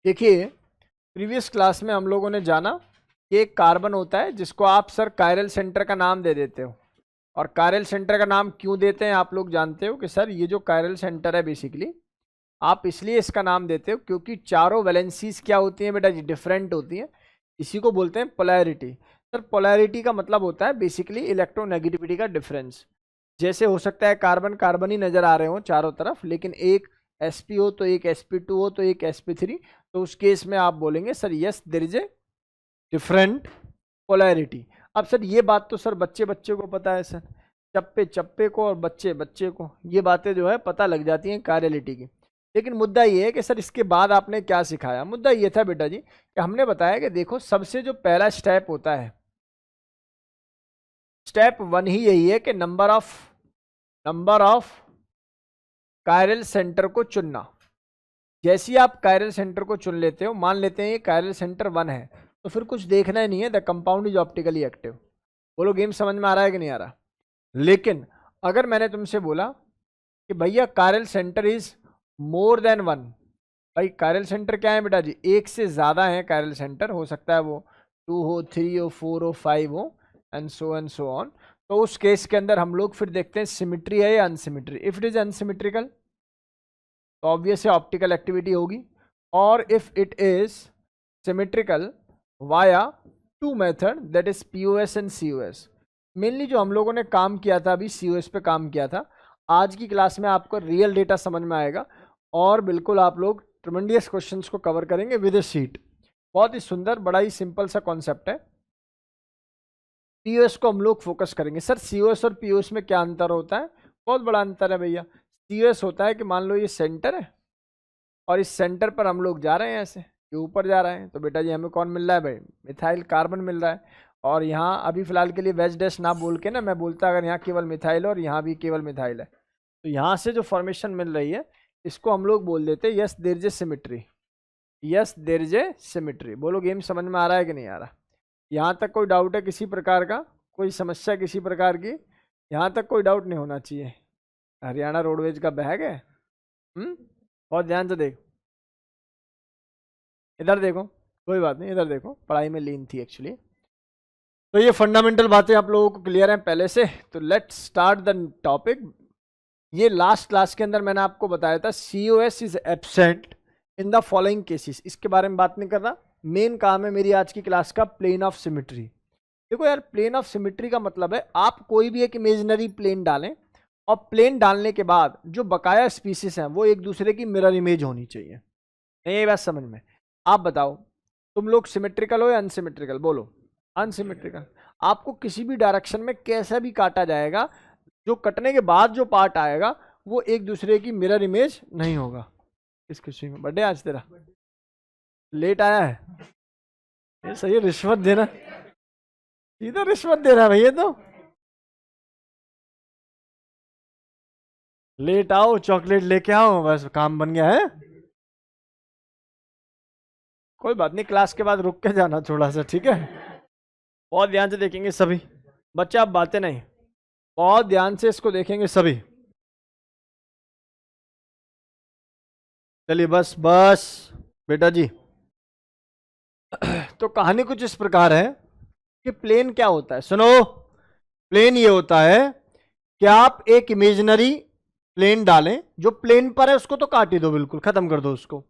देखिए, previous class में हम लोगों ने जाना कि एक कार्बन होता है जिसको आप सर कायरल सेंटर का नाम दे देते हो। और कायरल सेंटर का नाम क्यों देते हैं आप लोग जानते हो कि सर ये जो कायरल सेंटर है बेसिकली आप इसलिए इसका नाम देते हो क्योंकि चारों वैलेंसीज क्या होती हैं बेटा जी, डिफरेंट होती हैं। इसी को बोलते हैं पोलैरिटी। सर पोलैरिटी का मतलब होता है बेसिकली इलेक्ट्रोनेगेटिविटी का डिफरेंस। जैसे हो सकता है कार्बन कार्बन ही नजर आ रहे हो चारों तरफ, लेकिन एक sp हो तो एक sp2 हो तो एक sp3, तो उस केस में आप बोलेंगे sir yes there is a different polarity. अब सर ये बात तो सर बच्चे बच्चे को पता है सर, चप्पे चप्पे को और बच्चे बच्चे को ये बातें जो है पता लग जाती हैं कायरलिटी की। लेकिन मुद्दा ये है कि सर इसके बाद आपने क्या सिखाया। मुद्दा ये था बेटा जी कि हमने बताया कि देखो सबसे जो पहला स्टेप होता है, स्टेप 1 ही यही है कि नंबर ऑफ कायरल सेंटर को चुनना। जैसे ही आप कायरल सेंटर को चुन लेते हो, मान लेते हैं ये कायरल सेंटर 1 है, तो फिर कुछ देखना ही नहीं है, the compound is optically active. बोलो गेम समझ में आ रहा है कि नहीं आ रहा। लेकिन अगर मैंने तुमसे बोला कि भैया chiral centre is more than 1, भाई कायरल सेंटर क्या है बेटा जी, एक से ज्यादा है कायरल सेंटर, हो सकता है वो 2 हो, 3 हो, 4 हो, 5 हो, एंड सो ऑन। तो उस केस के अंदर हम लोग फिर देखते हैं सिमिट्री है या unsymmetry. If it is unsymmetrical तो ऑब्वियस है ऑप्टिकल एक्टिविटी होगी, और if it is symmetrical via two method that is POS and COS. Mainly जो हम लोगों ने काम किया था अभी सीओएस पे काम किया था। आज की क्लास में आपको रियल डेटा समझ में आएगा और बिल्कुल आप लोग ट्रिमेंडियस क्वेश्चंस को कवर करेंगे विद ए शीट। बहुत ही सुंदर, बड़ा ही सिंपल सा कॉन्सेप्ट है। पीओएस को हम लोग फोकस करेंगे। सर सीओएस और पीओएस में क्या अंतर होता है? बहुत बड़ा अंतर है भैया। सीओएस होता है कि मान लो ये सेंटर है और इस सेंटर पर हम लोग जा रहे हैं, ऐसे ये ऊपर जा रहे हैं, तो बेटा जी हमें कौन मिल रहा है भाई, मिथाइल कार्बन मिल रहा है। और यहाँ अभी फिलहाल के लिए वेज डैश ना बोल के ना मैं बोलता अगर यहाँ केवल मिथाइल और यहाँ भी केवल मिथाइल है, तो यहाँ से जो फॉर्मेशन मिल रही है इसको हम लोग बोल देते हैं yes there is a symmetry. Yes there is a symmetry. बोलो गेम समझ में आ रहा है कि नहीं आ रहा। यहाँ तक कोई डाउट है किसी प्रकार का, कोई समस्या किसी प्रकार की? यहाँ तक कोई डाउट नहीं होना चाहिए। हरियाणा रोडवेज का बैग है। बहुत ध्यान से देख, इधर देखो, कोई बात नहीं, इधर देखो, पढ़ाई में लीन थी एक्चुअली। तो ये फंडामेंटल बातें आप लोगों को क्लियर हैं पहले से, तो लेट्स स्टार्ट द टॉपिक। ये लास्ट क्लास के अंदर मैंने आपको बताया था COS is absent in the following cases. इसके बारे में बात नहीं कर रहा, मेन काम है मेरी आज की क्लास का प्लेन ऑफ सिमिट्री। देखो यार, प्लेन ऑफ सिमिट्री का मतलब है आप कोई भी एक इमेजिनरी प्लेन डालें और प्लेन डालने के बाद जो बकाया स्पीसीज हैं वो एक दूसरे की मिरर इमेज होनी चाहिए। नहीं ये बात समझ में? आप बताओ तुम लोग सिमेट्रिकल हो या अनसिमेट्रिकल? बोलो अनसिमेट्रिकल। आपको किसी भी डायरेक्शन में कैसा भी काटा जाएगा, जो कटने के बाद जो पार्ट आएगा वो एक दूसरे की मिरर इमेज नहीं होगा। इस खुशी में बर्थडे आज तेरा, लेट आया है ये सही है, रिश्वत देना, सीधा रिश्वत दे रहा है भैया। तो लेट आओ, चॉकलेट लेके आओ, बस काम बन गया है। कोई बात नहीं, क्लास के बाद रुक के जाना थोड़ा सा, ठीक है? बहुत ध्यान से देखेंगे सभी बच्चे, आप बातें नहीं, बहुत ध्यान से इसको देखेंगे सभी। चलिए बस बस बेटा जी। तो कहानी कुछ इस प्रकार है कि प्लेन क्या होता है, सुनो। प्लेन ये होता है कि आप एक इमेजिनरी प्लेन डालें, जो प्लेन पर है उसको तो काट ही दो, बिल्कुल खत्म कर दो उसको,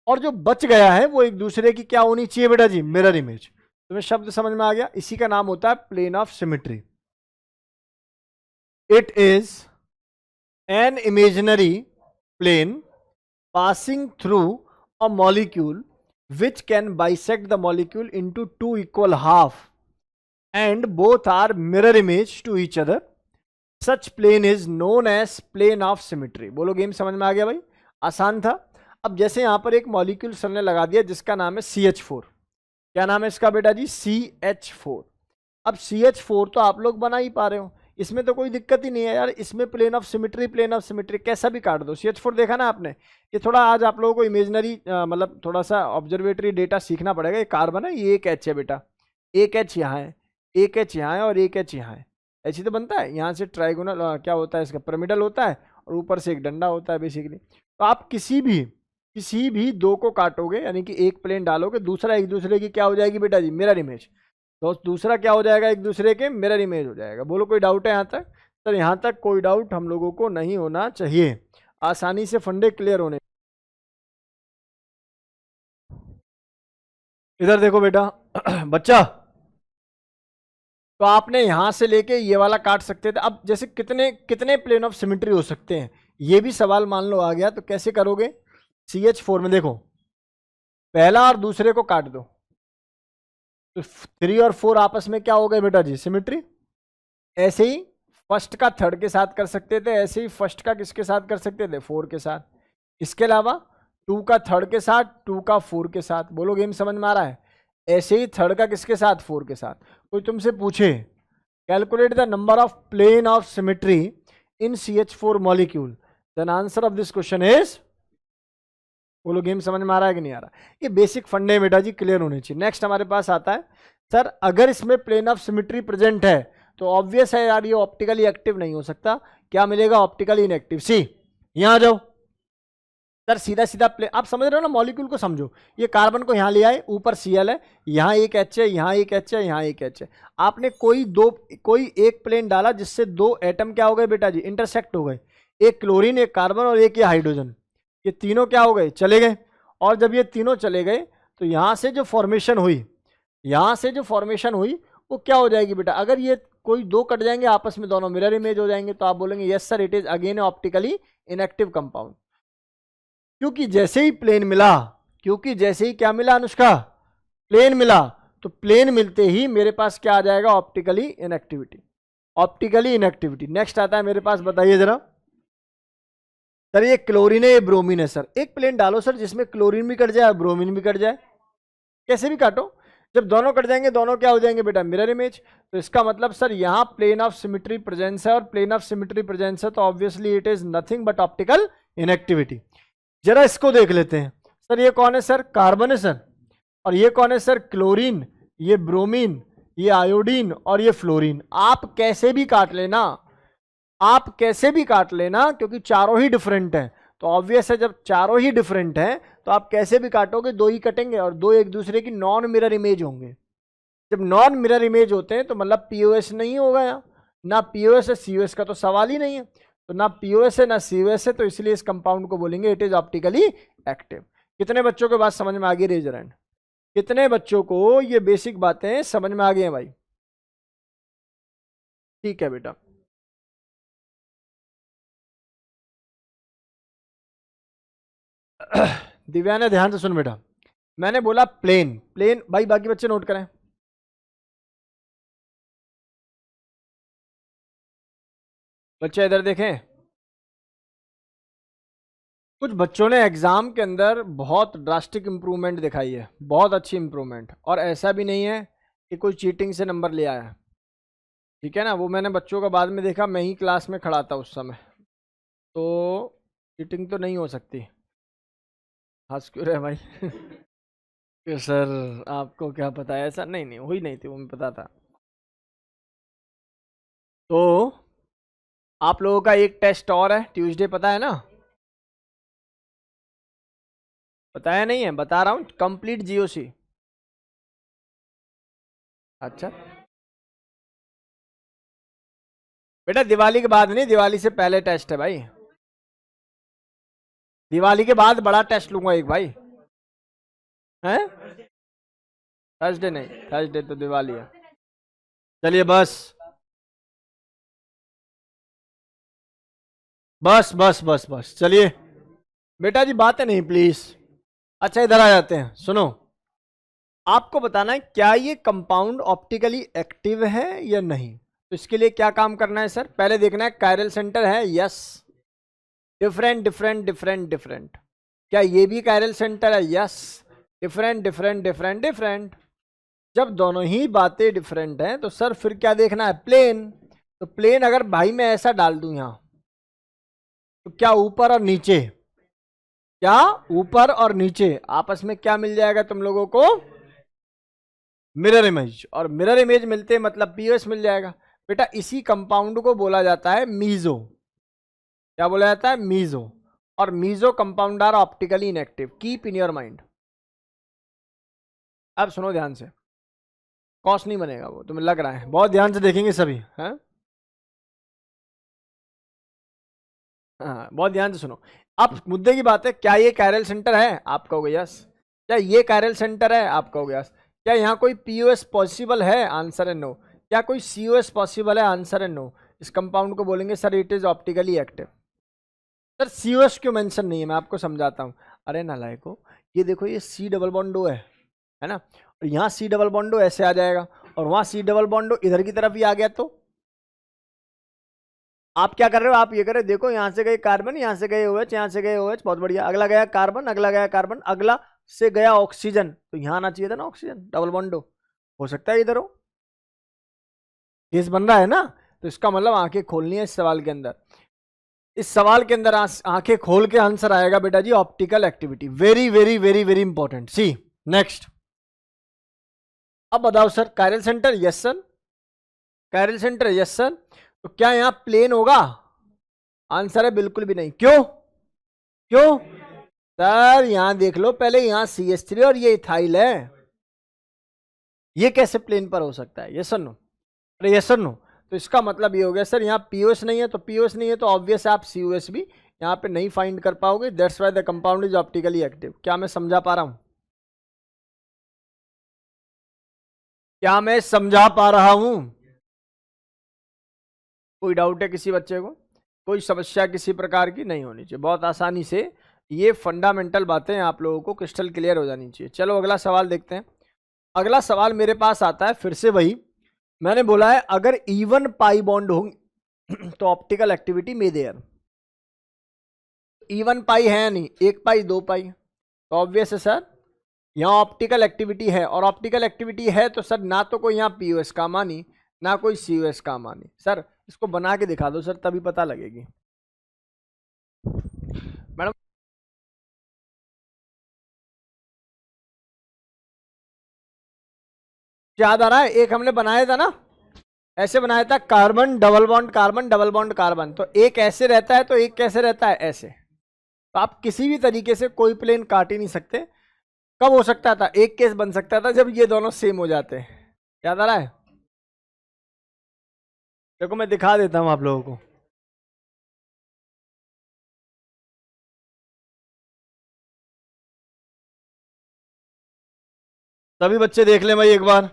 और जो बच गया है वो एक दूसरे की क्या होनी चाहिए बेटा जी, मिरर इमेज। तुम्हें शब्द समझ में आ गया? इसी का नाम होता है plane of symmetry. It is an imaginary plane passing through a molecule which can bisect the molecule into two equal half and both are mirror image to each other. Such plane is known as plane of symmetry. बोलो game समझ में आ गया भाई? आसान था। अब जैसे यहां पर एक मॉलिक्यूल सर ने लगा दिया जिसका नाम है CH4। क्या नाम है इसका बेटा जी? CH4। अब CH4 तो आप लोग बना ही पा रहे हो, इसमें तो कोई दिक्कत ही नहीं है यार। इसमें प्लेन ऑफ सिमेट्री कैसा भी काट दो। CH4 देखा ना आपने? ये थोड़ा आज आप लोगों को इमेजिनरी मतलब थोड़ा सा ऑब्जर्वेटरी डेटा सीखना पड़ेगा। ये कार्बन है, ये एक H है बेटा, एक H यहाँ है, एक H यहाँ है और एक H यहाँ है। ऐसे तो बनता है, यहाँ से ट्राइगोनल क्या होता है इसका, पिरामिडल होता है, और ऊपर से एक डंडा होता है बेसिकली। तो आप किसी भी किसी भी दो को काटोगे यानी कि एक प्लेन डालोगे, दूसरा एक दूसरे की क्या हो जाएगी बेटा जी, मिरर इमेज। तो दूसरा क्या हो जाएगा, एक दूसरे के मिरर इमेज हो जाएगा। बोलो कोई डाउट है यहाँ तक? सर यहाँ तक कोई डाउट हम लोगों को नहीं होना चाहिए, आसानी से फंडे क्लियर होने। इधर देखो बेटा बच्चा, तो आपने यहां से लेके ये वाला काट सकते थे। अब जैसे कितने कितने प्लेन ऑफ सिमेट्री हो सकते हैं, ये भी सवाल मान लो आ गया, तो कैसे करोगे? CH4 में देखो, पहला और दूसरे को काट दो, तो 3 और 4 आपस में क्या हो गए बेटा जी, सिमेट्री। ऐसे ही फर्स्ट का थर्ड के साथ कर सकते थे, ऐसे ही फर्स्ट का किसके साथ कर सकते थे, 4 के साथ। इसके अलावा 2 का थर्ड के साथ, 2 का 4 के साथ। बोलो गेम समझ में आ रहा है? ऐसे ही थर्ड का किसके साथ, 4 के साथ। कोई तुमसे पूछे calculate the number of plane of symmetry in CH4 molecule, then answer of this question is, बोलो गेम समझ में आ रहा है कि नहीं आ रहा? ये बेसिक फंडे बेटा जी क्लियर होने चाहिए। नेक्स्ट हमारे पास आता है, सर अगर इसमें प्लेन ऑफ सिमेट्री प्रेजेंट है तो ऑब्वियस है यार ये ऑप्टिकली एक्टिव नहीं हो सकता, क्या मिलेगा, ऑप्टिकली इनएक्टिव। सी, यहां आ जाओ सर, सीधा सीधा प्लेन, आप समझ रहे हो ना, मॉलिक्यूल को समझो। ये कार्बन को यहां ले आए, ऊपर Cl है, यहाँ एक H है, यहाँ एक H है, यहाँ एक H है। आपने कोई एक प्लेन डाला जिससे दो एटम क्या हो गए बेटा जी, इंटरसेक्ट हो गए, एक क्लोरीन, एक कार्बन और एक ये हाइड्रोजन। ये तीनों क्या हो गए, चले गए। और जब ये तीनों चले गए तो यहां से जो फॉर्मेशन हुई, यहां से जो फॉर्मेशन हुई वो क्या हो जाएगी बेटा, अगर ये कोई दो कट जाएंगे आपस में, दोनों मिरर इमेज हो जाएंगे, तो आप बोलेंगे yes sir it is again optically inactive compound. क्योंकि जैसे ही प्लेन मिला, क्योंकि जैसे ही क्या मिला अनुष्का, प्लेन मिला, तो प्लेन मिलते ही मेरे पास क्या आ जाएगा, optically inactivity. Optically inactivity. Next आता है मेरे पास, बताइए जरा सर, ये क्लोरीन है, ये ब्रोमीन है। सर एक प्लेन डालो सर जिसमें क्लोरीन भी कट जाए और ब्रोमीन भी कट जाए, कैसे भी काटो, जब दोनों कट जाएंगे दोनों क्या हो जाएंगे बेटा, मिरर इमेज। तो इसका मतलब सर यहाँ प्लेन ऑफ सिमेट्री प्रेजेंस है, और प्लेन ऑफ सिमेट्री प्रेजेंस है तो obviously it is nothing but optical inactivity. जरा इसको देख लेते हैं, सर ये कौन है सर, कार्बन है सर, और ये कौन है सर, क्लोरीन, ये ब्रोमीन, ये आयोडीन और ये फ्लोरीन। आप कैसे भी काट लेना, आप कैसे भी काट लेना, क्योंकि चारों ही डिफरेंट हैं। तो ऑब्वियस है जब चारों ही डिफरेंट हैं तो आप कैसे भी काटोगे दो ही कटेंगे, और दो एक दूसरे की नॉन मिरर इमेज होंगे। जब नॉन मिरर इमेज होते हैं तो मतलब पीओएस नहीं होगा, यहाँ ना पीओएस है, सीओएस का तो सवाल ही नहीं है। तो ना पीओएस है ना सीओएस है, तो इसलिए इस कंपाउंड को बोलेंगे इट इज ऑप्टिकली एक्टिव। कितने बच्चों को बात समझ में आ गई, रेज हैंड। कितने बच्चों को ये बेसिक बातें समझ में आ गई हैं भाई? ठीक है बेटा। दिव्या ने ध्यान से सुन बेटा, मैंने बोला प्लेन, प्लेन भाई, बाकी बच्चे नोट करें। बच्चे इधर देखें, कुछ बच्चों ने एग्जाम के अंदर बहुत ड्रास्टिक इंप्रूवमेंट दिखाई है, बहुत अच्छी इंप्रूवमेंट, और ऐसा भी नहीं है कि कोई चीटिंग से नंबर ले आया, ठीक है ना। वो मैंने बच्चों का बाद में देखा, मैं ही क्लास में खड़ा था उस समय, तो चीटिंग तो नहीं हो सकती। हंस क्यों रहे भाई? कि सर आपको क्या पता है, ऐसा नहीं, नहीं हुई नहीं थी, वो मुझे पता था। तो आप लोगों का एक टेस्ट और है ट्यूसडे, पता है ना? बताया नहीं है, बता रहा हूं, कंप्लीट जीओसी। अच्छा बेटा, दिवाली के बाद नहीं, दिवाली से पहले टेस्ट है भाई। दिवाली के बाद बड़ा टेस्ट लूंगा एक भाई, हैं? थर्सडे नहीं, थर्सडे तो दिवाली है। चलिए बस बस बस बस बस, चलिए बेटा जी, बातें नहीं प्लीज। अच्छा इधर आ जाते हैं, सुनो, आपको बताना है क्या ये कंपाउंड ऑप्टिकली एक्टिव है या नहीं। तो इसके लिए क्या काम करना है सर, पहले देखना है कायरल सेंटर है, yes. Different different different different, क्या ये भी कायरल सेंटर है, yes. Different different different different. जब दोनों ही बातें डिफरेंट हैं तो सर फिर क्या देखना है, प्लेन। तो प्लेन अगर भाई मैं ऐसा डाल दूं यहां, तो क्या ऊपर और नीचे, क्या ऊपर और नीचे आपस में क्या मिल जाएगा तुम लोगों को, मिरर इमेज। और मिरर इमेज मिलते मतलब पीओएस मिल जाएगा। बेटा इसी कंपाउंड को बोला जाता है मीजो। क्या बोला जाता है, मीजो। और meso compound are optically inactive, keep in your mind. अब सुनो ध्यान से, कॉस्ट नहीं बनेगा वो, तुम्हें लग रहा है, बहुत ध्यान से देखेंगे सभी, हैं? हाँ, बहुत ध्यान से सुनो। अब मुद्दे की बात है, क्या ये कायरल सेंटर है? आप कहोगे यस। क्या ये कायरल सेंटर है? आप कहोगे यस। क्या यहाँ कोई पीओएस पॉसिबल है? आंसर है नो। क्या कोई सीओएस पॉसिबल है? आंसर है नो। इस कंपाउंड को बोलेंगे sir it is optically active. Sir COS क्यों मेंशन नहीं है? मैं आपको समझाता हूँ। अरे नालायको, ये देखो, ये सी डबल बॉन्ड ओ है ना, और यहाँ सी डबल बॉन्ड ओ ऐसे आ जाएगा, और वहां सी डबल बॉन्ड ओ इधर की तरफ ही आ गया, तो आप क्या कर रहे हो? आप ये कर रहे हो, देखो यहाँ से गए कार्बन, यहाँ से गए OH, यहाँ से गए OH, बहुत बढ़िया, अगला गया कार्बन, अगला गया कार्बन, अगला से गया ऑक्सीजन, तो यहाँ आना चाहिए था ना ऑक्सीजन, डबल बॉन्ड हो सकता है इधर हो, केस बन रहा है ना। तो इसका मतलब आंखें खोलनी है इस सवाल के अंदर। इस सवाल के अंदर आंखें खोल के आंसर आएगा बेटा जी, optical activity. Very very very very important. See next. अब बताओ sir, chiral centre yes sir, chiral centre yes sir, तो क्या यहां प्लेन होगा? आंसर है बिल्कुल भी नहीं। क्यों? क्यों सर? यहां देख लो पहले, यहां CH3 और ये इथाइल है, ये कैसे प्लेन पर हो सकता है? Yes sir no? अरे यस सर नो। तो इसका मतलब ये हो गया सर, यहाँ पीओएस नहीं है, तो पीओएस नहीं है तो ऑब्वियस आप सीओएस भी यहाँ पे नहीं फाइंड कर पाओगे। That's why the compound is optically active. क्या मैं समझा पा रहा हूं? क्या मैं समझा पा रहा हूं? कोई डाउट है किसी बच्चे को? कोई समस्या किसी प्रकार की नहीं होनी चाहिए, बहुत आसानी से ये फंडामेंटल बातें आप लोगों को क्रिस्टल क्लियर हो जानी चाहिए। चलो अगला सवाल देखते हैं। अगला सवाल मेरे पास आता है फिर से वही, मैंने बोला है अगर इवन पाई बॉन्ड होंगे तो ऑप्टिकल एक्टिविटी में देयर। इवन पाई है नहीं, 1 पाई 2 पाई, तो ऑब्वियस है सर यहाँ ऑप्टिकल एक्टिविटी है, और ऑप्टिकल एक्टिविटी है तो सर ना तो कोई यहाँ पीओएस काम आनी, ना कोई सीओएस काम आनी। सर इसको बना के दिखा दो सर, तभी पता लगेगी मैडम। याद आ रहा है, एक हमने बनाया था ना, ऐसे बनाया था, carbon double bond carbon, double bond carbon, तो एक ऐसे रहता है तो एक कैसे रहता है? ऐसे। तो आप किसी भी तरीके से कोई प्लेन काट ही नहीं सकते। कब हो सकता था? एक केस बन सकता था जब ये दोनों सेम हो जाते हैं। याद आ रहा है? देखो मैं दिखा देता हूं आप लोगों को। सभी बच्चे देख लें भाई एक बार,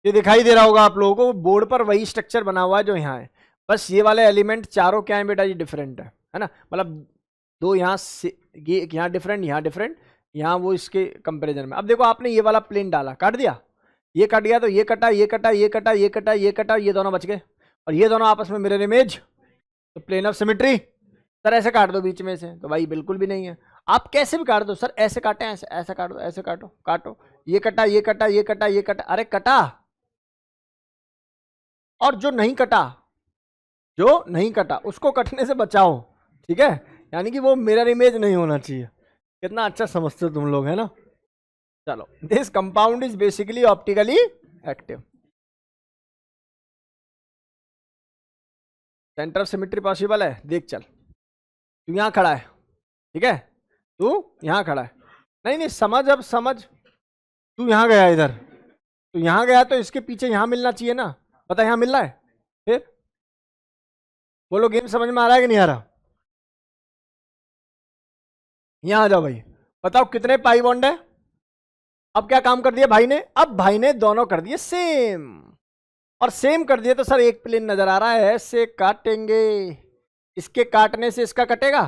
ये दिखाई दे रहा होगा आप लोगों को, बोर्ड पर वही स्ट्रक्चर बना हुआ है जो यहाँ है, बस ये वाले एलिमेंट चारों क्या है बेटा जी? डिफरेंट है ना, मतलब दो यहाँ से, ये यहाँ डिफरेंट, यहाँ डिफरेंट, यहाँ वो इसके कंपैरिजन में। अब देखो आपने ये वाला प्लेन डाला, काट दिया, ये कट गया, तो ये कटा, ये कटा, ये कटा, ये कटा, ये कटा, ये दोनों बच गए, और ये दोनों आपस में मिरर इमेज, तो प्लेन ऑफ सिमेट्री। सर ऐसे काट दो बीच में से, तो भाई बिल्कुल भी नहीं है। आप कैसे भी काट दो सर, ऐसे काटे, ऐसे ऐसे काटो, ऐसे काटो, काटो, ये कटा, ये कटा, ये कटा, ये कटा, अरे कटा। और जो नहीं कटा, जो नहीं कटा उसको कटने से बचाओ, ठीक है, यानी कि वो मिरर इमेज नहीं होना चाहिए। कितना अच्छा समझते हो तुम लोग, है ना। चलो, this compound is basically optically active. Centre of symmetry possible है? देख चल, तू यहां खड़ा है, ठीक है, तू यहां खड़ा है, नहीं नहीं समझ, अब समझ, तू यहां गया इधर, तो यहां गया तो इसके पीछे यहां मिलना चाहिए ना, पता यहां मिल रहा है, फिर बोलो गेम समझ में आ रहा है कि नहीं आ रहा? यहां आ जाओ भाई, बताओ कितने पाई बॉन्ड है? अब क्या काम कर दिया भाई ने? अब भाई ने दोनों कर दिए सेम, और सेम कर दिए तो सर एक प्लेन नजर आ रहा है, ऐसे काटेंगे, इसके काटने से इसका कटेगा,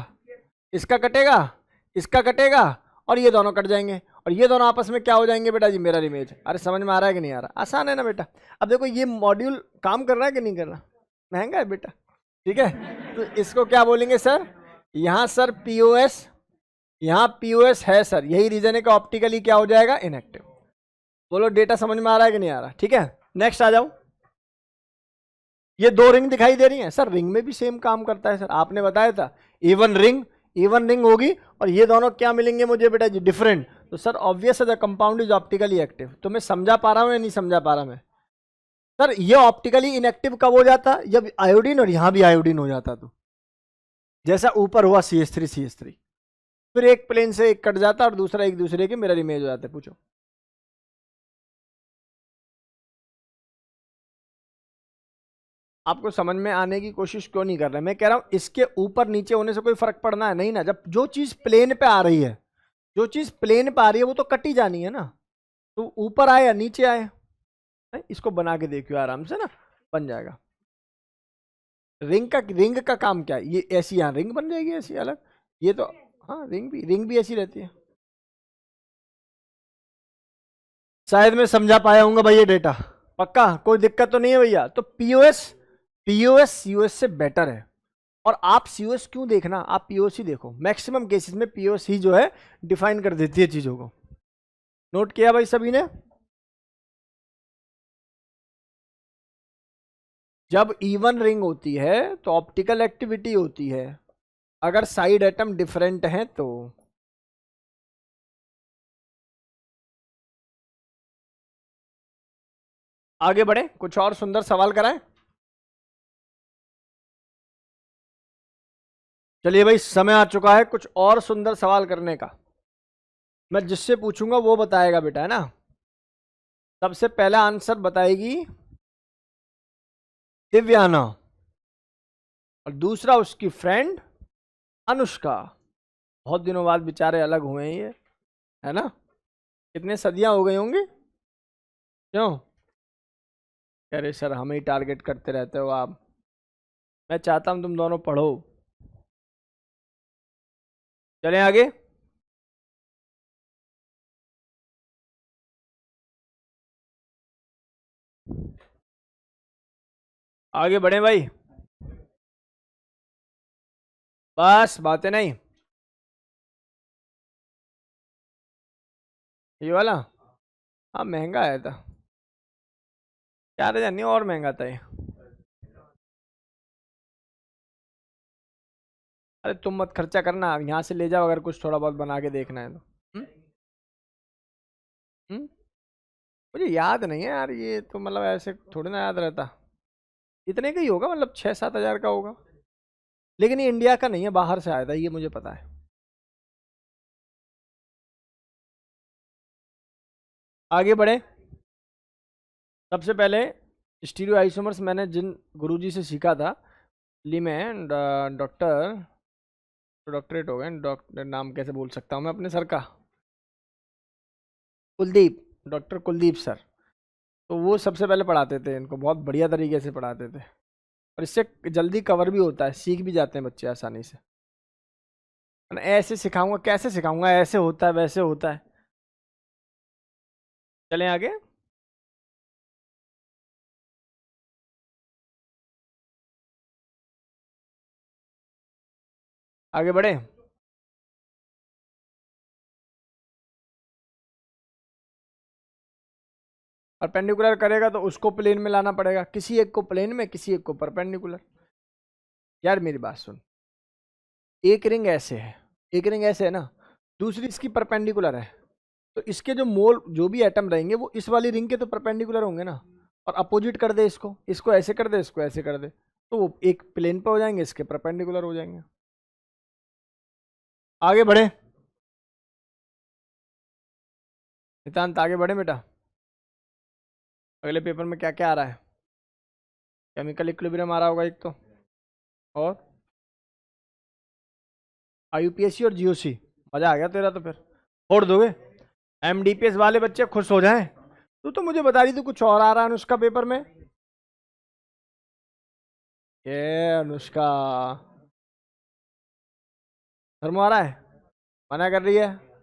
इसका कटेगा, इसका कटेगा, और ये दोनों कट जाएंगे, और ये दोनों आपस में क्या हो जाएंगे बेटा जी? Mirror image. अरे समझ में आ रहा है कि नहीं आ रहा? आसान है ना बेटा। अब देखो ये मॉड्यूल काम कर रहा है कि नहीं कर रहा? महंगा है बेटा, ठीक है। तो इसको क्या बोलेंगे सर? यहाँ सर पीओएस, यहाँ पीओएस है सर, यही रीजन है कि ऑप्टिकली क्या हो जाएगा? इनएक्टिव। बोलो डेटा समझ में आ रहा है कि नहीं आ रहा? ठीक है, नेक्स्ट आ जाओ। ये दो रिंग दिखाई दे रही हैं सर, रिंग में भी सेम काम करता है सर, आपने बताया था इवन रिंग, इवन रिंग होगी, और ये दोनों क्या मिलेंगे मुझे बेटा जी? डिफरेंट। तो सर ऑब्वियस है the compound is optically active. तो मैं समझा पा रहा हूं या नहीं समझा पा रहा मैं? सर ये ऑप्टिकली इनएक्टिव कब हो जाता? जब आयोडीन और यहां भी आयोडीन हो जाता, तो जैसा ऊपर हुआ CH3 फिर एक प्लेन से एक कट जाता और दूसरा एक दूसरे के मिरर इमेज हो जाते। पूछो। आपको समझ में आने की कोशिश क्यों नहीं कर रहे? मैं कह रहा हूं इसके ऊपर नीचे होने से कोई फर्क पड़ना है नहीं ना। जब जो चीज प्लेन पे आ रही है, जो चीज प्लेन पे आ रही है वो तो कटी जानी है ना। तो ऊपर आए या नीचे आए, इसको बना के देखियो आराम से ना, बन जाएगा। रिंग का काम क्या है? ये ऐसी यहाँ रिंग बन जाएगी ऐसी अलग। ये तो हाँ, रिंग भी ऐसी रहती है। शायद मैं समझा पाया हूँ भाई ये डेटा। पक्का कोई दिक्कत तो नहीं है भैया? तो पीओएस सीओएस से बेटर है। और आप सीओएस क्यों देखना, आप पीओएस ही देखो। मैक्सिमम केसेस में पीओएस ही जो है डिफाइन कर देती है चीजों को। नोट किया भाई सभी ने? जब इवन रिंग होती है तो ऑप्टिकल एक्टिविटी होती है। अगर साइड एटम डिफरेंट हैं तो आगे बढ़े, कुछ और सुंदर सवाल कराएं। चलिए भाई, समय आ चुका है कुछ और सुंदर सवाल करने का। मैं जिससे पूछूंगा वो बताएगा बेटा, है ना। सबसे पहला आंसर बताएगी दिव्याना और दूसरा उसकी फ्रेंड अनुष्का। बहुत दिनों बाद बेचारे अलग हुए हैं ये, है ना। कितने सदियां हो गई होंगी। क्यों कह रहे सर हमें ही टारगेट करते रहते हो आप? मैं चाहता हूं तुम दोनों पढ़ो। चलें आगे। आगे बढ़े भाई, बस बातें नहीं। ये वाला हाँ महंगा आया था, 4,000 नहीं और महंगा था ये। अरे तुम मत खर्चा करना, यहाँ से ले जाओ अगर कुछ थोड़ा बहुत बना के देखना है तो। हम्म? हम्म? मुझे याद नहीं है यार, ये तो मतलब ऐसे थोड़ी ना याद रहता। इतने का ही होगा, मतलब 6-7 हज़ार का होगा। लेकिन ये इंडिया का नहीं है, बाहर से आया था ये मुझे पता है। आगे बढ़े। सबसे पहले स्टीरियो आइसोमर्स मैंने जिन गुरुजी से सीखा था, ली में डॉक्टर, डॉक्टरेट हो गए, डॉक्टर नाम कैसे बोल सकता हूँ मैं अपने सर का, कुलदीप, डॉक्टर कुलदीप सर। तो वो सबसे पहले पढ़ाते थे इनको, बहुत बढ़िया तरीके से पढ़ाते थे। और इससे जल्दी कवर भी होता है, सीख भी जाते हैं बच्चे आसानी से। ऐसे सिखाऊंगा कैसे सिखाऊंगा, ऐसे होता है वैसे होता है। चलें आगे। आगे बढ़े। परपेंडिकुलर करेगा तो उसको प्लेन में लाना पड़ेगा, किसी एक को प्लेन में किसी एक को परपेंडिकुलर। यार मेरी बात सुन, एक रिंग ऐसे है, एक रिंग ऐसे है ना, दूसरी इसकी परपेंडिकुलर है। तो इसके जो मोल जो भी एटम रहेंगे वो इस वाली रिंग के तो परपेंडिकुलर होंगे ना। और अपोजिट कर दे इसको, इसको ऐसे कर दे, इसको ऐसे कर दे, तो वो एक प्लेन पे हो जाएंगे, इसके परपेंडिकुलर हो जाएंगे। आगे बढ़े नितांत, आगे बढ़े बेटा। अगले पेपर में क्या क्या आ रहा है? केमिकल इक्विलिब्रियम आ रहा होगा एक तो, और IUPAC और GOC। मजा आ गया तेरा तो, फिर फोड़ दोगे। MDPS वाले बच्चे खुश हो जाएं। तू तो मुझे बता रही थी कुछ और आ रहा है अनुष्का पेपर में। ये अनुष्का धर्म आ रहा है, मना कर रही है।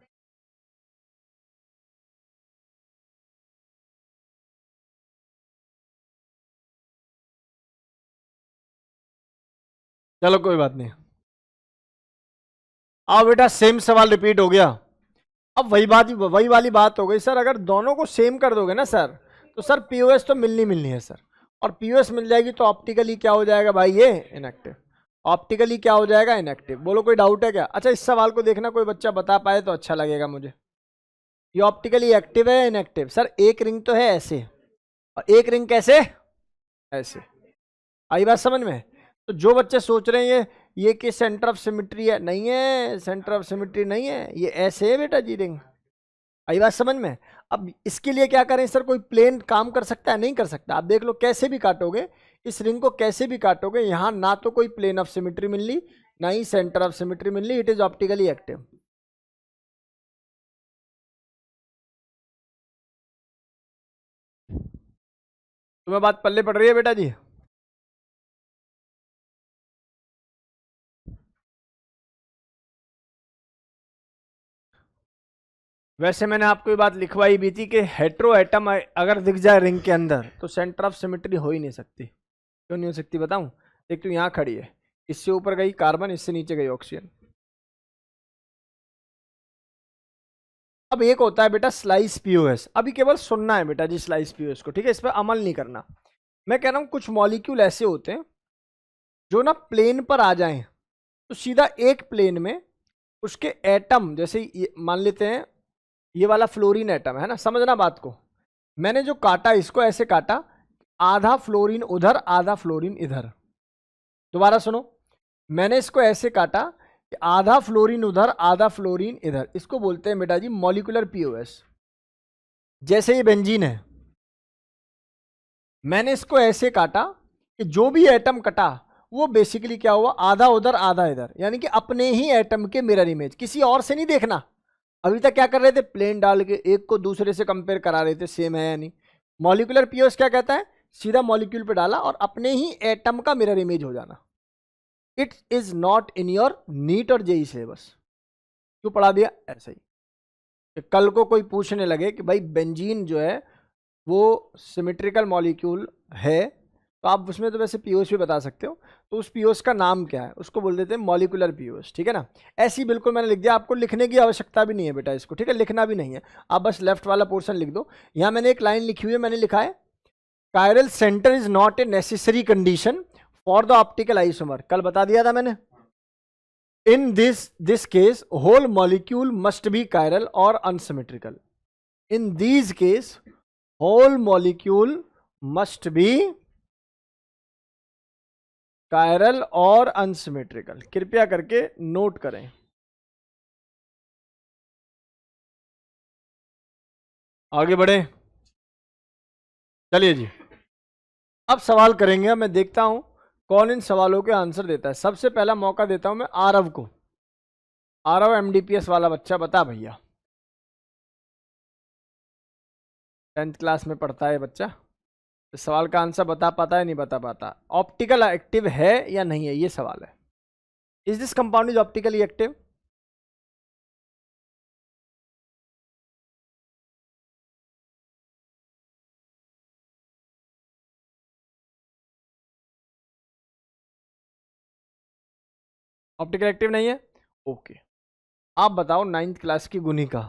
चलो कोई बात नहीं। आओ बेटा, सेम सवाल रिपीट हो गया। अब वही वाली बात हो गई सर, अगर दोनों को सेम कर दोगे ना सर, तो सर पीओएस तो मिलनी मिलनी है सर। और पीओएस मिल जाएगी तो ऑप्टिकली क्या हो जाएगा भाई, ये इनएक्टिव। ऑप्टिकली क्या हो जाएगा, इनएक्टिव। बोलो कोई डाउट है क्या? अच्छा इस सवाल को देखना, कोई बच्चा बता पाए तो अच्छा लगेगा मुझे। ये ऑप्टिकली एक्टिव है इनएक्टिव? सर एक रिंग तो है ऐसे, और एक रिंग कैसे, ऐसे। आई बात समझ में? तो जो बच्चे सोच रहे हैं ये कि सेंटर ऑफ सिमेट्री है, नहीं है, सेंटर ऑफ सिमेट्री नहीं है, ये ऐसे है बेटा जी रिंग। आई बात समझ में? अब इसके लिए क्या करें सर, कोई प्लेन काम कर सकता है? नहीं कर सकता। आप देख लो कैसे भी काटोगे इस रिंग को, कैसे भी काटोगे, यहां ना तो कोई प्लेन ऑफ सिमेट्री मिल ली, ना ही सेंटर ऑफ सिमेट्री मिल ली। It is optically active. तुम्हें बात पल्ले पड़ रही है बेटा जी? वैसे मैंने आपको ये बात लिखवाई भी थी कि हेट्रो एटम अगर दिख जाए रिंग के अंदर तो सेंटर ऑफ सिमेट्री हो ही नहीं सकती। क्यों नहीं हो सकती बताऊं? एक तो यहाँ खड़ी है, इससे ऊपर गई कार्बन, इससे नीचे गई ऑक्सीजन। अब एक होता है बेटा स्लाइस पीओएस। अभी केवल सुनना है बेटा जी स्लाइस पीओएस को, ठीक है? इस पर अमल नहीं करना। मैं कह रहा हूं कुछ मॉलिक्यूल ऐसे होते हैं जो ना प्लेन पर आ जाएं तो सीधा एक प्लेन में उसके एटम, जैसे मान लेते हैं ये वाला फ्लोरीन एटम है ना, समझना बात को। मैंने जो काटा इसको ऐसे काटा, आधा फ्लोरीन उधर आधा फ्लोरीन इधर। दोबारा सुनो, मैंने इसको ऐसे काटा कि आधा फ्लोरीन उधर आधा फ्लोरीन इधर। इसको बोलते हैं बेटा जी मॉलिक्यूलर पीओएस। जैसे ये बेंजीन है, मैंने इसको ऐसे काटा कि जो भी एटम कटा वो बेसिकली क्या हुआ, आधा उधर आधा इधर, यानी कि अपने ही एटम के मिरर इमेज, किसी और से नहीं देखना। अभी तक क्या कर रहे थे, प्लेन डाल के एक को दूसरे से कंपेयर करा रहे थे सेम है या नहीं। मॉलिक्यूलर पीओएस क्या कहता है, सीधा मॉलिक्यूल पे डाला और अपने ही एटम का मिरर इमेज हो जाना। It is not in your NEET और जेई सिलेबस। क्यों पढ़ा दिया ऐसा ही कि कल को कोई पूछने लगे कि भाई बेंजीन जो है वो सिमेट्रिकल मॉलिक्यूल है, तो आप उसमें तो वैसे पीओएस भी बता सकते हो, तो उस पीओएस का नाम क्या है, उसको बोल देते हैं मॉलिक्यूलर पीओएस, ठीक है ना? ऐसी बिल्कुल मैंने लिख दिया, आपको लिखने की आवश्यकता भी नहीं है बेटा इसको, ठीक है? लिखना भी नहीं है, आप बस लेफ्ट वाला पोर्शन लिख दो। यहां मैंने एक लाइन लिखी हुई है, मैंने लिखा है chiral centre is not a necessary condition for the optical isomer. कल बता दिया था मैंने। In this case, whole molecule must be chiral or unsymmetrical. In these case, whole molecule must be chiral और unsymmetrical. कृपया करके नोट करें। आगे बढ़े, चलिए जी। अब सवाल करेंगे, मैं देखता हूं कौन इन सवालों के आंसर देता है। सबसे पहला मौका देता हूं मैं आरव को। आरव एमडीपीएस वाला बच्चा, बता भैया। 10th क्लास में पढ़ता है बच्चा, इस सवाल का आंसर बता पाता है नहीं बता पाता। ऑप्टिकल एक्टिव है या नहीं है, ये सवाल है। Is this compound is optically active? Optical active नहीं है, ओके। आप बताओ 9th क्लास की Gunika,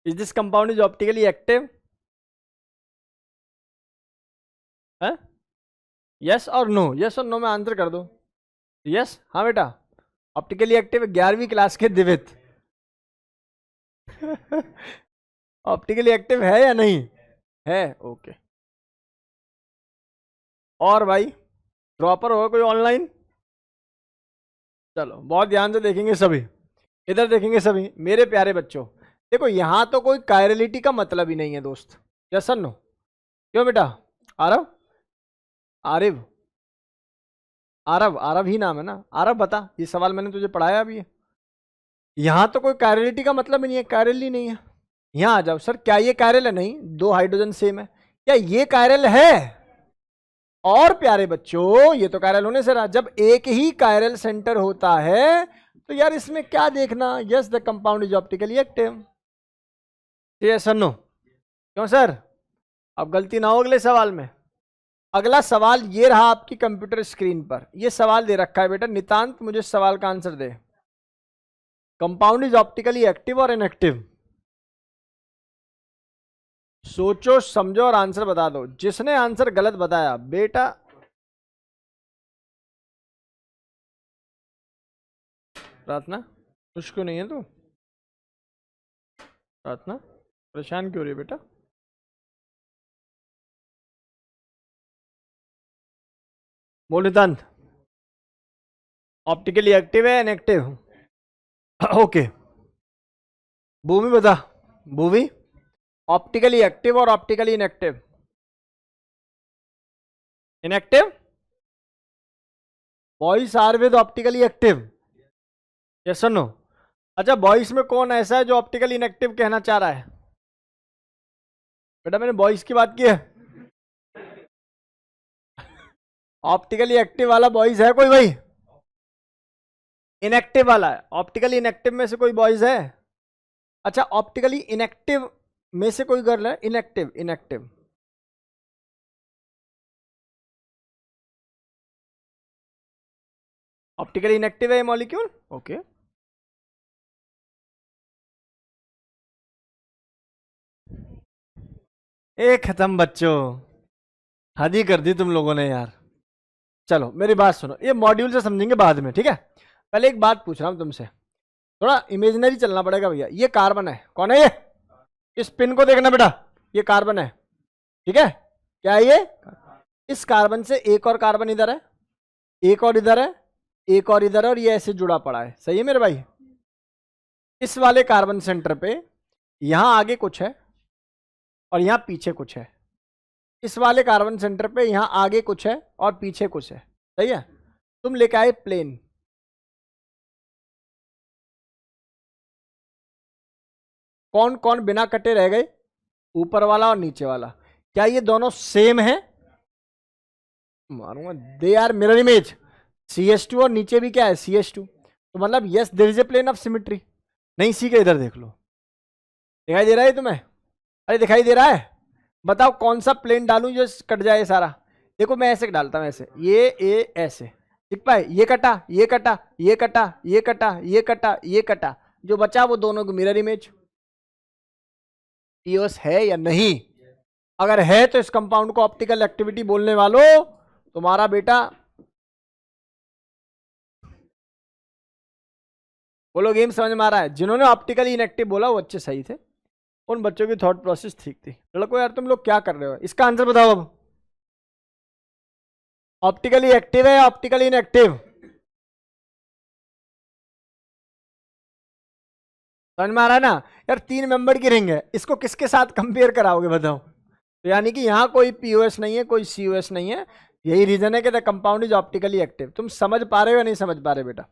is this compound is optically active? है यस और नो? यस और नो में आंसर कर दो। यस, हाँ बेटा ऑप्टिकली एक्टिव। 11वीं क्लास के दिवित ऑप्टिकली एक्टिव है या नहीं है? ओके। और भाई ड्रॉपर होगा कोई ऑनलाइन? चलो बहुत ध्यान से देखेंगे सभी, इधर देखेंगे सभी मेरे प्यारे बच्चों। देखो यहां तो कोई कायरलिटी का मतलब ही नहीं है दोस्त। यस और नो? क्यों बेटा? आरव, आरिव, आरव, आरव ही नाम है ना? आरव बता, ये सवाल मैंने तुझे पढ़ाया अभी। यहां तो कोई कायरलिटी का मतलब ही नहीं है, कायरल ही नहीं है। यहां आ जाओ सर, क्या ये कायरल है? नहीं, दो हाइड्रोजन सेम है, क्या ये कायरल है? और प्यारे बच्चों ये तो कायरल होने से रहा। जब एक ही कायरल सेंटर होता है तो यार इसमें क्या देखना। Yes the compound is optically active. Yes और नो? क्यों सर, अब गलती ना हो अगले सवाल में। अगला सवाल ये रहा आपकी कंप्यूटर स्क्रीन पर, ये सवाल दे रखा है बेटा। नितांत मुझे इस सवाल का answer they, compound is optically active और इनएक्टिव? सोचो समझो और आंसर बता दो। जिसने आंसर गलत बताया बेटा, प्रार्थना खुश क्यों नहीं है तू? प्रार्थना परेशान क्यों रही है बेटा? बोल नितांत। ऑप्टिकली एक्टिव है इनएक्टिव? ओके भूमि बता, भूमि ऑप्टिकली एक्टिव और optically inactive? Inactive. Boys are with optically active, yes और नो? अच्छा बॉयज में कौन ऐसा है जो ऑप्टिकली इनएक्टिव कहना चाह रहा है? बेटा मैंने बॉयज की बात की है। ऑप्टिकली एक्टिव वाला बॉयज है कोई भाई? इनएक्टिव वाला है, ऑप्टिकली इनएक्टिव में से कोई बॉयज है? अच्छा ऑप्टिकली इनएक्टिव में से कोई गर्ल है? इनएक्टिव, इनएक्टिव ऑप्टिकली इनएक्टिव है ये मॉलिक्यूल, ओके। ए खत्म बच्चों, हद ही कर दी तुम लोगों ने यार। चलो मेरी बात सुनो, ये मॉड्यूल से समझेंगे बाद में, ठीक है? पहले एक बात पूछ रहा हूं तुमसे, थोड़ा इमेजिनरी चलना पड़ेगा भैया। ये कार्बन है, कौन है ये? इस पिन को देखना बेटा, ये कार्बन है, ठीक है? क्या है ये? इस कार्बन से एक और कार्बन इधर है, एक और इधर है, एक और इधर है, और ये ऐसे जुड़ा पड़ा है, सही है मेरे भाई? इस वाले कार्बन सेंटर पे यहां आगे कुछ है और यहां पीछे कुछ है। इस वाले कार्बन सेंटर पे यहां आगे कुछ है और पीछे कुछ है, सही है? तुम लेके आए प्लेन, कौन कौन बिना कटे रह गए? ऊपर वाला और नीचे वाला। क्या ये दोनों सेम है? मारूंगा, दे आर मिरर इमेज। CH2 और नीचे भी क्या है? CH2। तो मतलब yes there is a plane of symmetry. नहीं सीख, इधर देख लो, दिखाई दे रहा है तुम्हें? अरे दिखाई दे रहा है? बताओ कौन सा प्लेन डालूं जो कट जाए सारा? देखो मैं ऐसे डालता हूं, ऐसे ये ऐसे दिख पाए, ये कटा, ये कटा, ये कटा, ये कटा, ये कटा, ये कटा, जो बचा वो दोनों को मिरर इमेज। पीओएस है या नहीं? अगर है तो इस कंपाउंड को ऑप्टिकल एक्टिविटी बोलने वालों तुम्हारा बेटा बोलो गेम समझ में आ रहा है? जिन्होंने ऑप्टिकली इनएक्टिव बोला वो अच्छे सही थे, उन बच्चों की थॉट प्रोसेस ठीक थी। लड़को यार तुम लोग क्या कर रहे हो? इसका आंसर बताओ अब। ऑप्टिकली एक्टिव है या ऑप्टिकली इनएक्टिव? समझ में आ रहा है ना? यार 3 मेंबर की रिंग है, इसको किसके साथ कंपेयर कराओगे बताओ? तो यानी कि यहां कोई पीओएस नहीं है, कोई सीओएस नहीं है। यही रीजन है कि the compound is optically active. तुम समझ पा रहे हो या नहीं समझ पा रहे बेटा?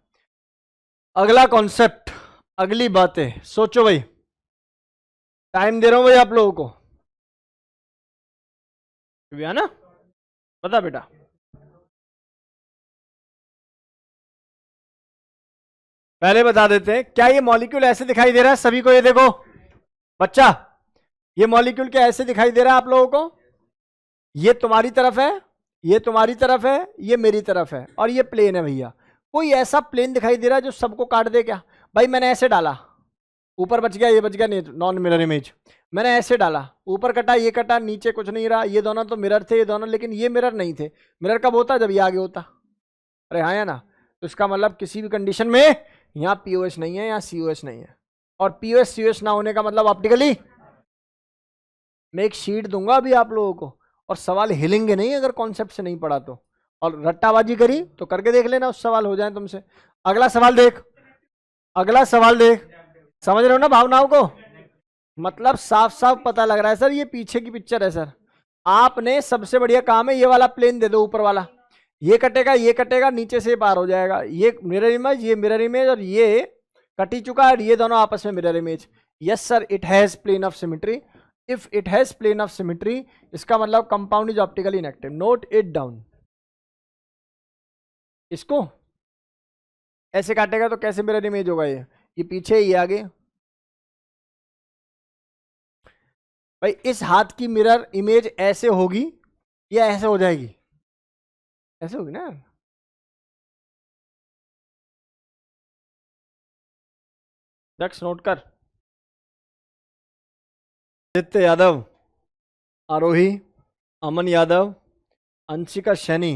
अगला कॉन्सेप्ट, अगली बातें सोचो भाई, टाइम दे रहा हूं भाई आप लोगों को, है ना? बता बेटा। पहले बता देते हैं, क्या ये मॉलिक्यूल ऐसे दिखाई दे रहा है सभी को? ये देखो बच्चा, ये मॉलिक्यूल क्या ऐसे दिखाई दे रहा है आप लोगों को? ये तुम्हारी तरफ है, ये तुम्हारी तरफ है, ये मेरी तरफ है, और ये प्लेन है भैया। कोई ऐसा प्लेन दिखाई दे रहा है जो सबको काट दे क्या? भाई मैंने ऐसे डाला, ऊपर बच गया, ये बच गया, नहीं नॉन मिरर इमेज। मैंने ऐसे डाला, ऊपर कटा, ये कटा, नीचे कुछ नहीं रहा, ये दोनों तो मिरर थे ये दोनों, लेकिन ये मिरर नहीं थे। मिरर कब होता? जब ये आगे होता। अरे हाँ या ना? तो इसका मतलब किसी भी कंडीशन में यहाँ पीओएस नहीं है, यहाँ सीओएस नहीं है। और पीओएस सीओएस ना होने का मतलब ऑप्टिकली, मैं एक शीट दूंगा अभी आप लोगों को, और सवाल हिलेंगे नहीं अगर कॉन्सेप्ट से नहीं पढ़ा तो। और रट्टाबाजी करी तो करके देख लेना, उस सवाल हो जाए तुमसे। अगला सवाल देख, अगला सवाल देख, समझ रहे हो ना भावनाओं को? मतलब साफ साफ पता लग रहा है सर ये पीछे की पिक्चर है सर। आपने सबसे बढ़िया काम है, ये वाला प्लेन दे दो ऊपर वाला, ये कटेगा, ये कटेगा, नीचे से पार हो जाएगा, ये मिरर इमेज, ये मिरर इमेज, और ये कट ही चुका है, और ये दोनों आपस में mirror image. Yes sir, it has plane of symmetry. If it has plane of symmetry, इसका मतलब compound is optically inactive. Note it down. इसको ऐसे काटेगा तो कैसे मिरर इमेज होगा? ये पीछे, ये आगे। भाई इस हाथ की मिरर इमेज ऐसे होगी या ऐसे हो जाएगी? ऐसे होगी ना? दक्ष नोट कर। आदित्य यादव, आरोही, अमन यादव, अंशिका सैनी,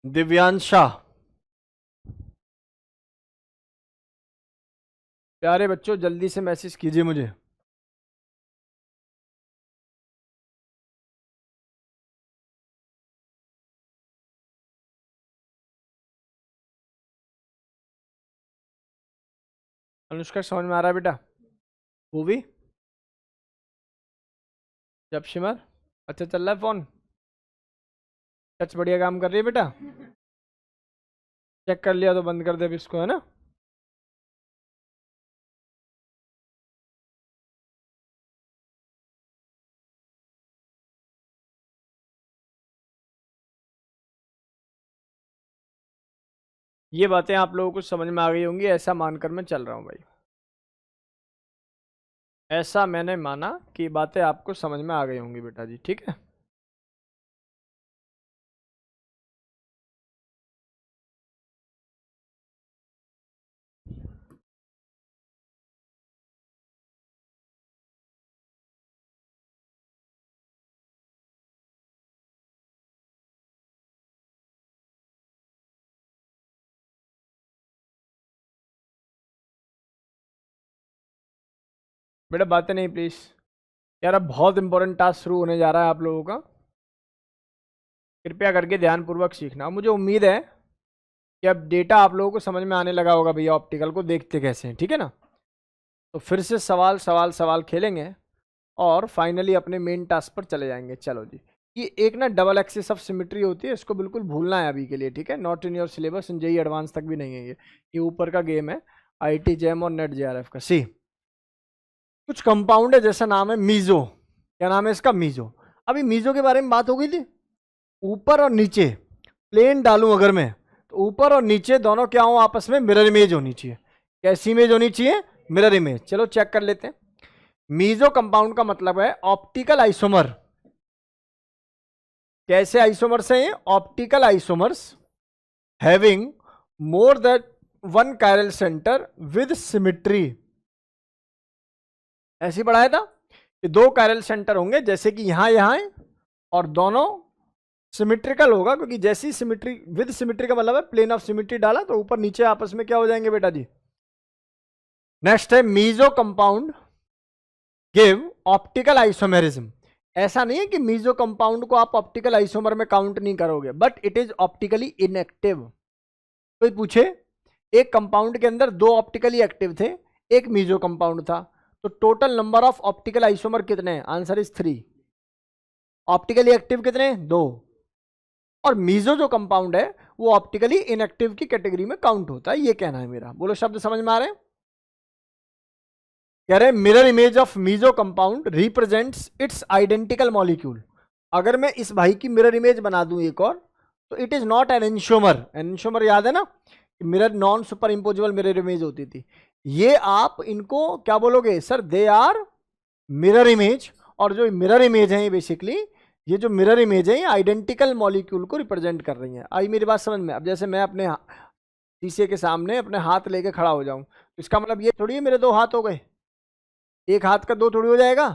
दिव्यांशा। प्यारे बच्चों जल्दी से मैसेज कीजिए मुझे। अनुष्का समझ में आ रहा है बेटा? भूवी, जब शिमर, अच्छा चल रहा है फोन, टच बढ़िया काम कर रही है बेटा? चेक कर लिया तो बंद कर दे अब इसको, है ना? ये बातें आप लोगों को समझ में आ गई होंगी, ऐसा मानकर मैं चल रहा हूँ भाई। ऐसा मैंने माना कि बातें आपको समझ में आ गई होंगी बेटा जी, ठीक है? बेटा बातें नहीं प्लीज यार, अब बहुत इंपॉर्टेंट टास्क शुरू होने जा रहा है आप लोगों का, कृपया करके ध्यानपूर्वक सीखना। मुझे उम्मीद है कि अब डेटा आप लोगों को समझ में आने लगा होगा भैया, ऑप्टिकल को देखते कैसे हैं, ठीक है ना? तो फिर से सवाल सवाल सवाल खेलेंगे और फाइनली अपने मेन टास्क पर चले जाएंगे। चलो जी, ये एक ना डबल एक्सिस ऑफ सिमेट्री होती है, इसको बिल्कुल भूलना है अभी के लिए, ठीक है? Not in your syllabus, in JEE advance तक भी नहीं है ये ऊपर का गेम है आईटी जैम और नेट जेआरएफ का। सी, कुछ कंपाउंड है जैसा नाम है मीजो, क्या नाम है इसका? मीजो। अभी मीजो के बारे में बात हो गई थी, ऊपर और नीचे प्लेन डालूं अगर मैं, तो ऊपर और नीचे दोनों क्या हो आपस में, मिरर इमेज होनी चाहिए। कैसी इमेज होनी चाहिए? Mirror image. चलो चेक कर लेते हैं। मीजो कंपाउंड का मतलब है ऑप्टिकल आइसोमर। कैसे आइसोमर्स हैं ये? Optical isomers having more than one chiral centre with symmetry. ऐसे ही पढ़ाया था कि दो कायरल सेंटर होंगे, जैसे कि यहां यहां है, और दोनों सिमेट्रिकल होगा, क्योंकि जैसी सिमेट्री, विद सिमेट्री का मतलब है प्लेन ऑफ सिमेट्री डाला तो ऊपर नीचे आपस में क्या हो जाएंगे बेटा जी। नेक्स्ट है meso compound give optical isomerism. ऐसा नहीं है कि मीजो कंपाउंड को आप ऑप्टिकल आइसोमर में काउंट नहीं करोगे, but it is optically inactive. कोई पूछे एक कंपाउंड के अंदर दो ऑप्टिकली एक्टिव थे, एक मीजो कंपाउंड था, तो total number of optical isomer कितने हैं? Answer is 3। ऑप्टिकली एक्टिव कितने? 2। और मीजो जो कंपाउंड है वो ऑप्टिकली इनएक्टिव की कैटेगरी में काउंट होता है, ये कहना है मेरा। बोलो शब्द समझ में आ रहे हैं? कह रहे mirror image of meso compound represents its identical molecule. अगर मैं इस भाई की मिरर इमेज बना दूं एक और, तो it is not an enantiomer. Enantiomer याद है ना, mirror non superimposable mirror image होती थी। ये आप इनको क्या बोलोगे sir? They are mirror image. और जो मिरर इमेज है ये बेसिकली, ये जो मिरर इमेज है ये आइडेंटिकल मॉलिक्यूल को रिप्रेजेंट कर रही है। आई मेरी बात समझ में? अब जैसे मैं अपने शीशे के सामने अपने हाथ लेके खड़ा हो जाऊं, तो इसका मतलब ये थोड़ी है मेरे दो हाथ हो गए, एक हाथ का दो थोड़ी हो जाएगा।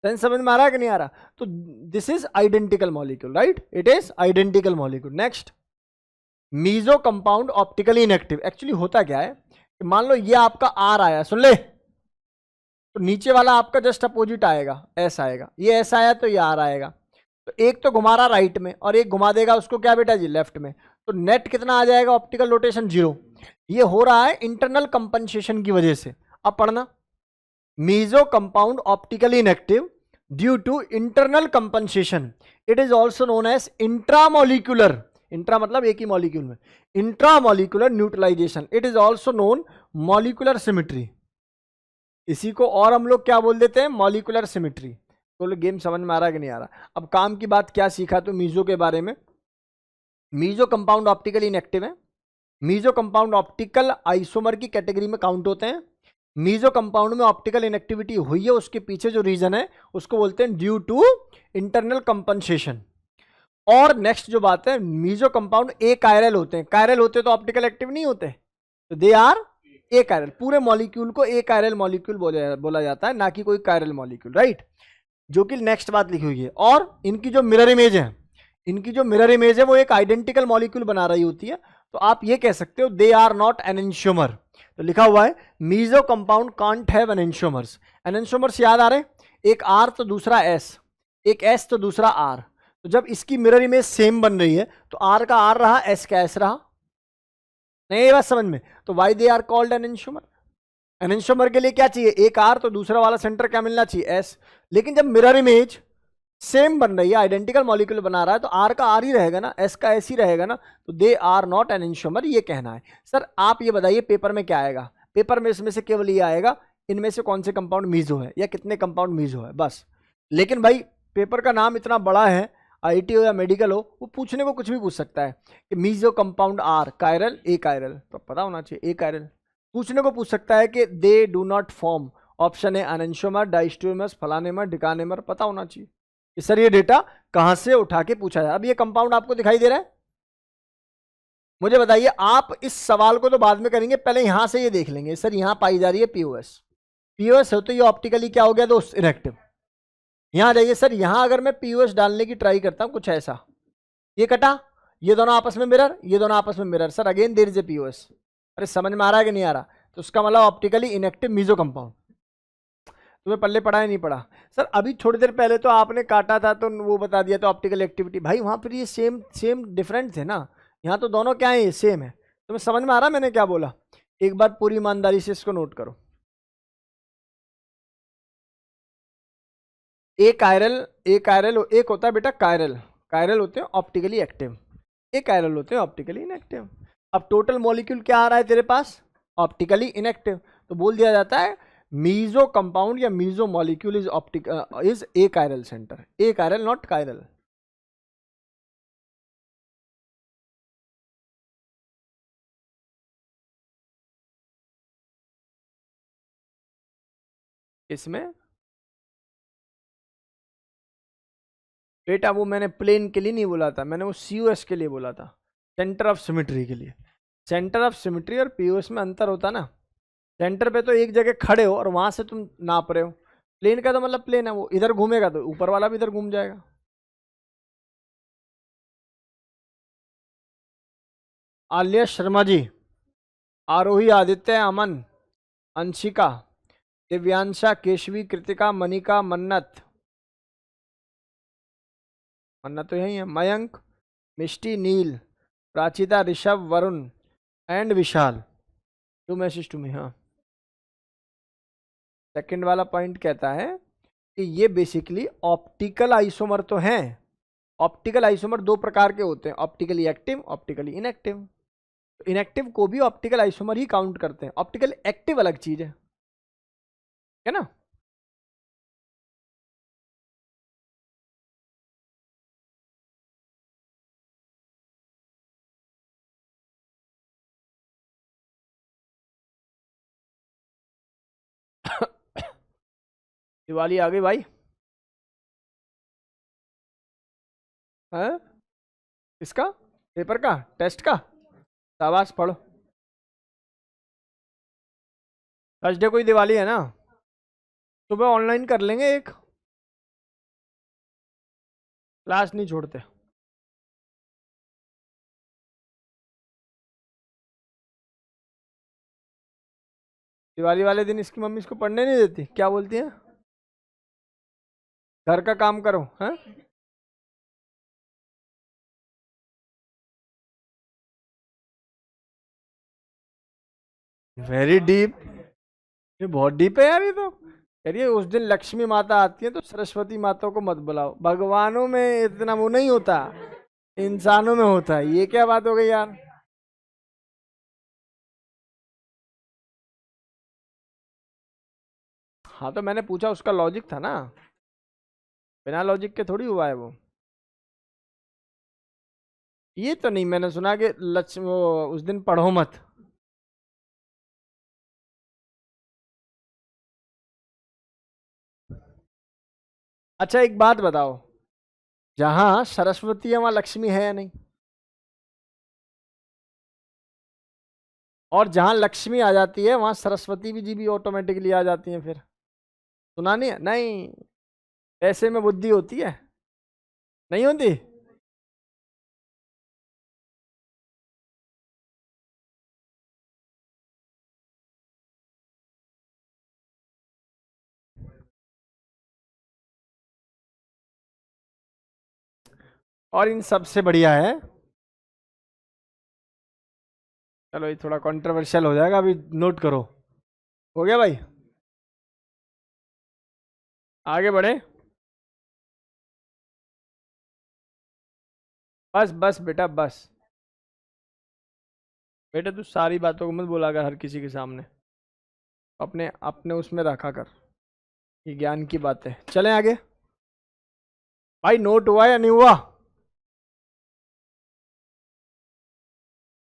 सेंस समझ में आ रहा है कि नहीं आ रहा? तो this is identical molecule, right? It is identical molecule. Next, meso compound optically inactive. Actually होता क्या है कि मान लो ये आपका आर आया, सुन ले, तो नीचे वाला आपका जस्ट अपोजिट आएगा, एस आएगा। ये एस आया तो ये आर आएगा। तो एक तो घुमा रहा राइट में और एक घुमा देगा उसको क्या बेटा जी? लेफ्ट में। तो नेट कितना आ जाएगा? Optical rotation 0। ये हो रहा है इंटरनल कंपनसेशन की वजह से। अब पढ़ना, meso compound optically inactive due to internal compensation. It is also known as intramolecular. Intra मतलब एक ही मॉलिक्यूल में, intramolecular neutralization. It is also known molecular symmetry. इसी को और हम लोग क्या बोल देते हैं? Molecular symmetry. तो गेम समझ में आ रहा है कि नहीं आ रहा? अब काम की बात क्या सीखा तो मीजो के बारे में। मीजो कंपाउंड ऑप्टिकली इनएक्टिव है। मीजो कंपाउंड ऑप्टिकल आइसोमर की कैटेगरी में काउंट होते हैं। मीजो कंपाउंड में ऑप्टिकल इनएक्टिविटी हुई है, उसके पीछे जो रीजन है उसको बोलते हैं ड्यू टू इंटरनल कंपनसेशन। और नेक्स्ट जो बात है, मीजो कंपाउंड ए कायरल होते हैं। कायरल होते तो ऑप्टिकल एक्टिव नहीं होते, तो दे आर ए कायरल। पूरे मॉलिक्यूल को ए कायरल मॉलिक्यूल बोला जाता है, ना कि कोई कायरल मॉलिक्यूल, राइट? जो कि नेक्स्ट बात लिखी हुई है। और इनकी जो मिरर इमेज है, इनकी जो मिरर इमेज है वो एक आइडेंटिकल मॉलिक्यूल बना रही होती है। तो आप ये कह सकते हो दे आर नॉट एनेंशियोमर। तो लिखा हुआ है meso compound can't have enantiomers. Enantiomers याद आ रहे? एक आर तो दूसरा एस, एक एस तो दूसरा आर। तो जब इसकी मिरर इमेज सेम बन रही है तो आर का आर रहा, एस का एस रहा। नहीं ये बात समझ में? तो why they are called enantiomer? Enantiomer के लिए क्या चाहिए, एक आर, तो दूसरा वाला सेंटर क्या मिलना चाहिए, एस। लेकिन जब मिरर इमेज सेम बन रही है, आइडेंटिकल मॉलिक्यूल बना रहा है, तो आर का आर ही रहेगा ना, एस का एस ही रहेगा ना, तो दे आर नॉट एनेंशियोमर, ये कहना है। सर आप ये बताइए पेपर में क्या आएगा, पेपर में इसमें से केवल ये आएगा इनमें से कौन से कंपाउंड मीजो है या कितने कंपाउंड मीजो है, बस। लेकिन भाई पेपर का नाम इतना बड़ा है, आईटी हो या मेडिकल हो, वो पूछने को कुछ भी पूछ सकता है कि meso compound are chiral achiral, तो पता होना चाहिए ए कायरल। पूछने को पूछ सकता है कि they do not form, option है एनेंशियोमर, डाइस्टेरियोमर, फलानेमर, डिकानेमर, पता होना चाहिए कि सर ये डेटा कहां से उठा के पूछा जाए। अब ये कंपाउंड आपको दिखाई दे रहा है, मुझे बताइए, आप इस सवाल को तो बाद में करेंगे, पहले यहां से ये देख लेंगे, सर यहां पाई जा रही है पीओएस, पीओएस हो तो ये ऑप्टिकली क्या हो गया दोस्त, इनएक्टिव। यहां जाइए सर, यहां अगर मैं पीओएस डालने की ट्राई करता हूं कुछ ऐसा, ये कटा, ये दोनों आपस में मिरर, ये दोनों आपस में mirror, sir again there is a POS. अरे समझ में आ रहा है कि नहीं आ रहा, तो उसका मतलब ऑप्टिकली इनएक्टिव मीजो कंपाउंड। तुम्हें पल्ले पड़ा है नहीं पड़ा, सर अभी थोड़ी देर पहले तो आपने काटा था तो वो बता दिया था ऑप्टिकल एक्टिविटी, भाई वहां पर ये सेम सेम डिफरेंट थे ना, यहाँ तो दोनों क्या है, ये सेम है। तुम्हें समझ में आ रहा मैंने क्या बोला, एक बार पूरी ईमानदारी से इसको नोट करो। एक कायरल एक होता है बेटा कायरल, कायरल होते हैं ऑप्टिकली एक्टिव, एक कायरल होते हैं ऑप्टिकली इनएक्टिव। अब टोटल मॉलिक्यूल क्या आ रहा है तेरे पास, ऑप्टिकली इनएक्टिव, तो बोल दिया जाता है मीजो कंपाउंड या meso molecule is optic is a chiral centre, achiral not chiral. इसमें बेटा वो मैंने प्लेन के लिए नहीं बोला था, मैंने वो सीओएस के लिए बोला था, सेंटर ऑफ सिमेट्री के लिए। सेंटर ऑफ सिमेट्री और पीओएस में अंतर होता ना, सेंटर पे तो एक जगह खड़े हो और वहां से तुम नाप रहे हो, प्लेन का तो मतलब प्लेन है, वो इधर घूमेगा तो ऊपर वाला भी इधर घूम जाएगा। आलिया शर्मा जी, आरोही, आदित्य, अमन, अंशिका, दिव्यांशा, केशवी, कृतिका, मनिका, मन्नत, मन्नत तो यही है, Mayank, Mishti, Neel, Prachita, Rishabh, Varun and Vishal, to message to me. हाँ, सेकंड वाला पॉइंट कहता है कि ये बेसिकली ऑप्टिकल आइसोमर तो हैं। ऑप्टिकल आइसोमर दो प्रकार के होते हैं, optically active, optically inactive. Inactive को भी ऑप्टिकल आइसोमर ही काउंट करते हैं, ऑप्टिकल एक्टिव अलग चीज है ना। दिवाली आ गई भाई, है इसका पेपर का टेस्ट का, शाबाश पढ़ो। थर्सडे को ही दिवाली है ना, सुबह ऑनलाइन कर लेंगे एक, क्लास नहीं छोड़ते। दिवाली वाले दिन इसकी मम्मी इसको पढ़ने नहीं देती, क्या बोलती है, घर का काम करो, हैं। वेरी डीप, ये बहुत डीप है यार, ये तो कह रही है उस दिन लक्ष्मी माता आती है तो सरस्वती माता को मत बुलाओ, भगवानों में इतना वो नहीं होता, इंसानों में होता है, ये क्या बात हो गई यार। हाँ तो मैंने पूछा, उसका लॉजिक था ना, बिना लॉजिक के थोड़ी हुआ है वो। ये तो नहीं मैंने सुना कि लक्ष्मी वो उस दिन पढ़ो मत। अच्छा एक बात बताओ, जहां सरस्वती है वहां लक्ष्मी है या नहीं, और जहां लक्ष्मी आ जाती है वहां सरस्वती भी जी भी ऑटोमेटिकली आ जाती है, फिर सुना नहीं है, नहीं, ऐसे में बुद्धि होती है, नहीं होती। और इन सबसे बढ़िया है, चलो ये थोड़ा कंट्रोवर्शियल हो जाएगा, अभी नोट करो, हो गया भाई, आगे बढ़े। बस बस बेटा बस। बेटा तू सारी बातों को मत बोला कर हर किसी के सामने, अपने अपने उसमें रखा कर, ये ज्ञान की बातें। चलें आगे। भाई नोट हुआ या नहीं हुआ?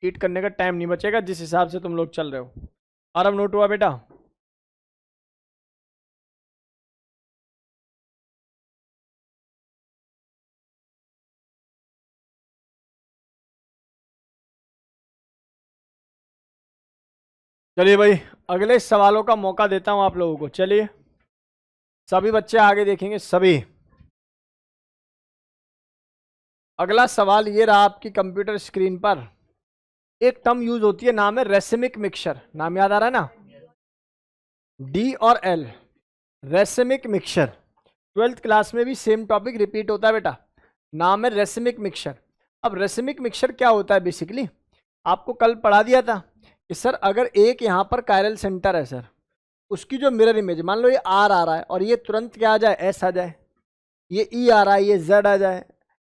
चीट करने का टाइम नहीं बचेगा जिस हिसाब से तुम लोग चल रहे हो। और अब नोट हुआ बेटा? चलिए भाई, अगले सवालों का मौका देता हूं आप लोगों को। चलिए सभी बच्चे आगे देखेंगे सभी। अगला सवाल ये रहा आपकी कंप्यूटर स्क्रीन पर। एक टर्म यूज होती है, नाम है रेसिमिक मिक्सचर। नाम याद आ रहा है ना? डी और L, racemic mixture. Twelfth class में भी सेम टॉपिक रिपीट होता है बेटा, नाम है रेसिमिक मिक्सचर। अब रेसिमिक मिक्सचर क्या होता है बेसिकली, आपको कल पढ़ा दिया था कि सर अगर एक यहाँ पर कायरल सेंटर है सर, उसकी जो मिरर इमेज, मान लो ये आर आ रहा है और ये तुरंत क्या आ जाए, एस आ जाए, ये ई आ रहा है, ये जेड आ जाए,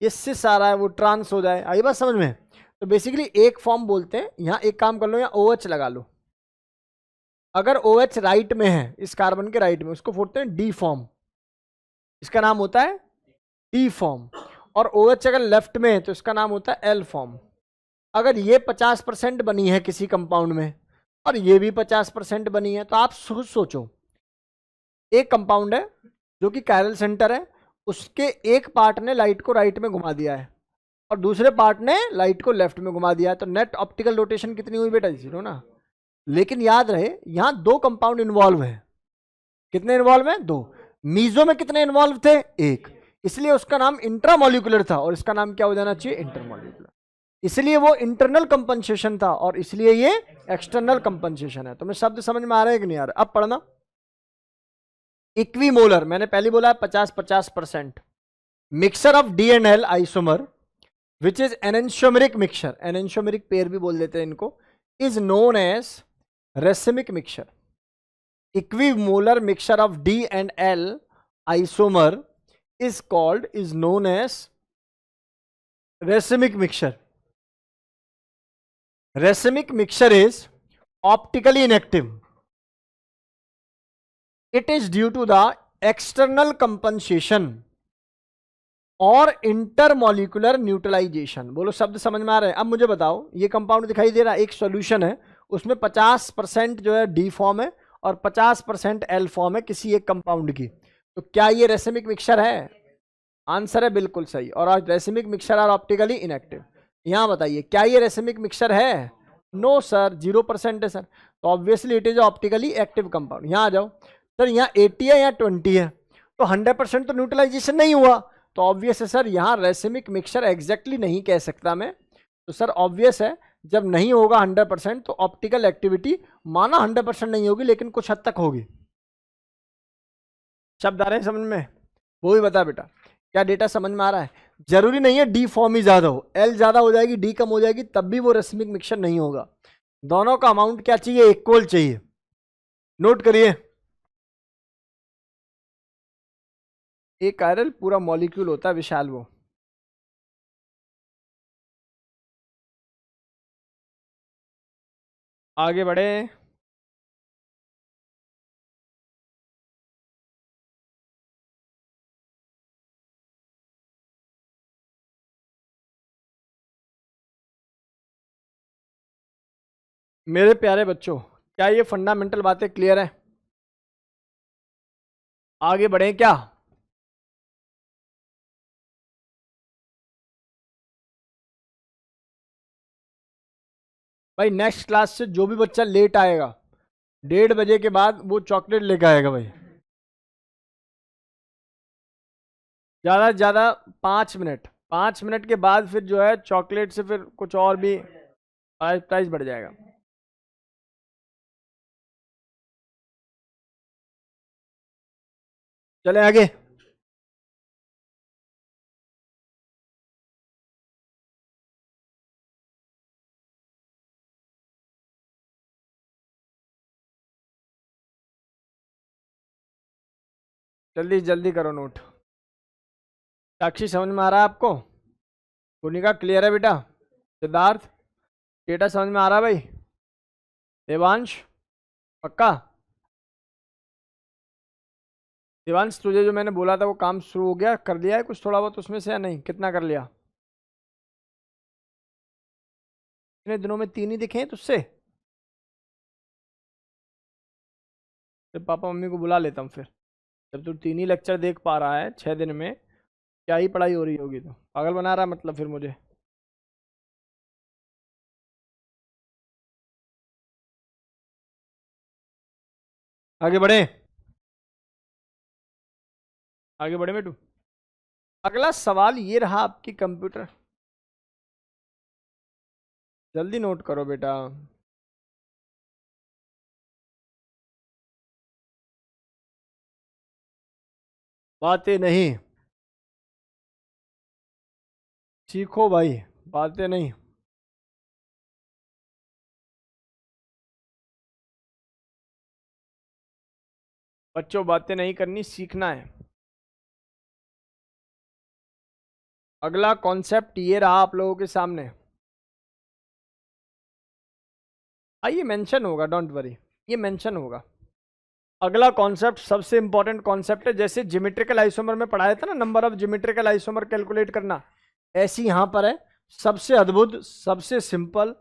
ये सिस आ रहा है, वो ट्रांस हो जाए। आई बात समझ में? तो बेसिकली एक फॉर्म बोलते हैं, यहाँ एक काम कर लो, यहाँ ओ OH लगा लो। अगर ओ OH राइट में है, इस कार्बन के राइट में, उसको बोलते हैं डी फॉर्म, इसका नाम होता है डी फॉर्म। और ओ OH अगर लेफ्ट में है तो इसका नाम होता है एल फॉर्म। अगर ये 50% बनी है किसी कंपाउंड में और ये भी 50% बनी है, तो आप सोचो, एक कंपाउंड है जो कि कायरल सेंटर है, उसके एक पार्ट ने लाइट को राइट में घुमा दिया है और दूसरे पार्ट ने लाइट को लेफ्ट में घुमा दिया है, तो नेट ऑप्टिकल रोटेशन कितनी हुई बेटा? 0 ना। लेकिन याद रहे यहां दो कंपाउंड इन्वॉल्व है। कितने इन्वॉल्व है? दो। मीजो में कितने इन्वॉल्व थे? एक। इसलिए उसका नाम इंट्रामोलिकुलर था और इसका नाम क्या हो जाना चाहिए? इंटरमोलिकुलर। इसलिए वो इंटरनल कंपनसेशन था और इसलिए ये एक्सटर्नल कंपनसेशन है। तुम्हें शब्द समझ में आ रहा है कि नहीं आ रहा? अब पढ़ना। इक्विमोलर, मैंने पहले बोला 50-50%। Mixture of D and L isomer which is enantiomeric mixture, enantiomeric pair भी बोल देते हैं इनको, is known as racemic mixture. Equimolar mixture of D and L isomer is known as racemic mixture. Racemic mixture is optically inactive. It is due to the external compensation और intermolecular neutralisation. बोलो शब्द समझ में आ रहे हैं? अब मुझे बताओ, ये कंपाउंड दिखाई दे रहा है, एक सॉल्यूशन है, उसमें 50% जो है डी फॉर्म है और 50% एल फॉर्म है किसी एक कंपाउंड की, तो क्या ये रेसिमिक मिक्सचर है? आंसर है बिल्कुल सही। और आज racemic mixture are optically inactive. यहां बताइए क्या ये रेसिमिक मिक्सचर है? नो सर, 0% है सर, तो obviously it is optically active compound. यहां आ जाओ सर, यहाँ 80 है, यहाँ 20 है, तो 100% तो न्यूट्रलाइजेशन नहीं हुआ, तो ऑब्वियस है सर यहाँ रेसिमिक मिक्सचर एग्जैक्टली नहीं कह सकता मैं। तो सर ऑब्वियस है, जब नहीं होगा 100% तो ऑप्टिकल एक्टिविटी माना 100% नहीं होगी लेकिन कुछ हद तक होगी। शब्द आ रहे हैं समझ में? वो भी बता बेटा, क्या डेटा समझ में आ रहा है? जरूरी नहीं है डी फॉर्म ही ज्यादा हो, एल ज्यादा हो जाएगी, डी कम हो जाएगी, तब भी वो रेसिमिक मिक्सचर नहीं होगा। दोनों का अमाउंट क्या चाहिए? इक्वल चाहिए। नोट करिए, एक कायरल पूरा मॉलिक्यूल होता है विशाल वो। आगे बढ़े। मेरे प्यारे बच्चों, क्या ये फंडामेंटल बातें क्लियर है? आगे बढ़े क्या? भाई नेक्स्ट क्लास से जो भी बच्चा लेट आएगा 1:30 बजे के बाद वो चॉकलेट लेकर आएगा भाई। ज्यादा से ज्यादा 5 मिनट, 5 मिनट के बाद फिर जो है चॉकलेट से फिर कुछ और भी प्राइस बढ़ जाएगा। चले आगे। जल्दी जल्दी करो नोट। साक्षी समझ में आ रहा है आपको? पुनिका क्लियर है बेटा? सिद्धार्थ डेटा समझ में आ रहा है भाई? देवांश पक्का? देवांश तुझे जो मैंने बोला था वो काम शुरू हो गया, कर लिया है कुछ थोड़ा बहुत उसमें से या नहीं? कितना कर लिया? इतने दिनों में 3 ही दिखे हैं तुझसे? फिर पापा मम्मी को बुला लेता हूँ फिर। जब तू 3 ही लेक्चर देख पा रहा है 6 दिन में, क्या ही पढ़ाई हो रही होगी? तो पागल बना रहा है मतलब फिर मुझे। आगे बढ़े, आगे बढ़े बेटू। अगला सवाल ये रहा आपकी कंप्यूटर, जल्दी नोट करो बेटा। बातें नहीं, सीखो भाई, बातें नहीं। बच्चों बातें नहीं करनी, सीखना है। अगला कॉन्सेप्ट ये रहा आप लोगों के सामने। ये मेंशन होगा, डोंट वरी, ये मेंशन होगा। अगला कॉन्सेप्ट सबसे इंपॉर्टेंट कॉन्सेप्ट है। जैसे ज्योमेट्रिकल आइसोमर में पढ़ाया था ना, number of geometrical isomer calculate करना, ऐसी यहां पर है। सबसे अद्भुत, सबसे सिंपल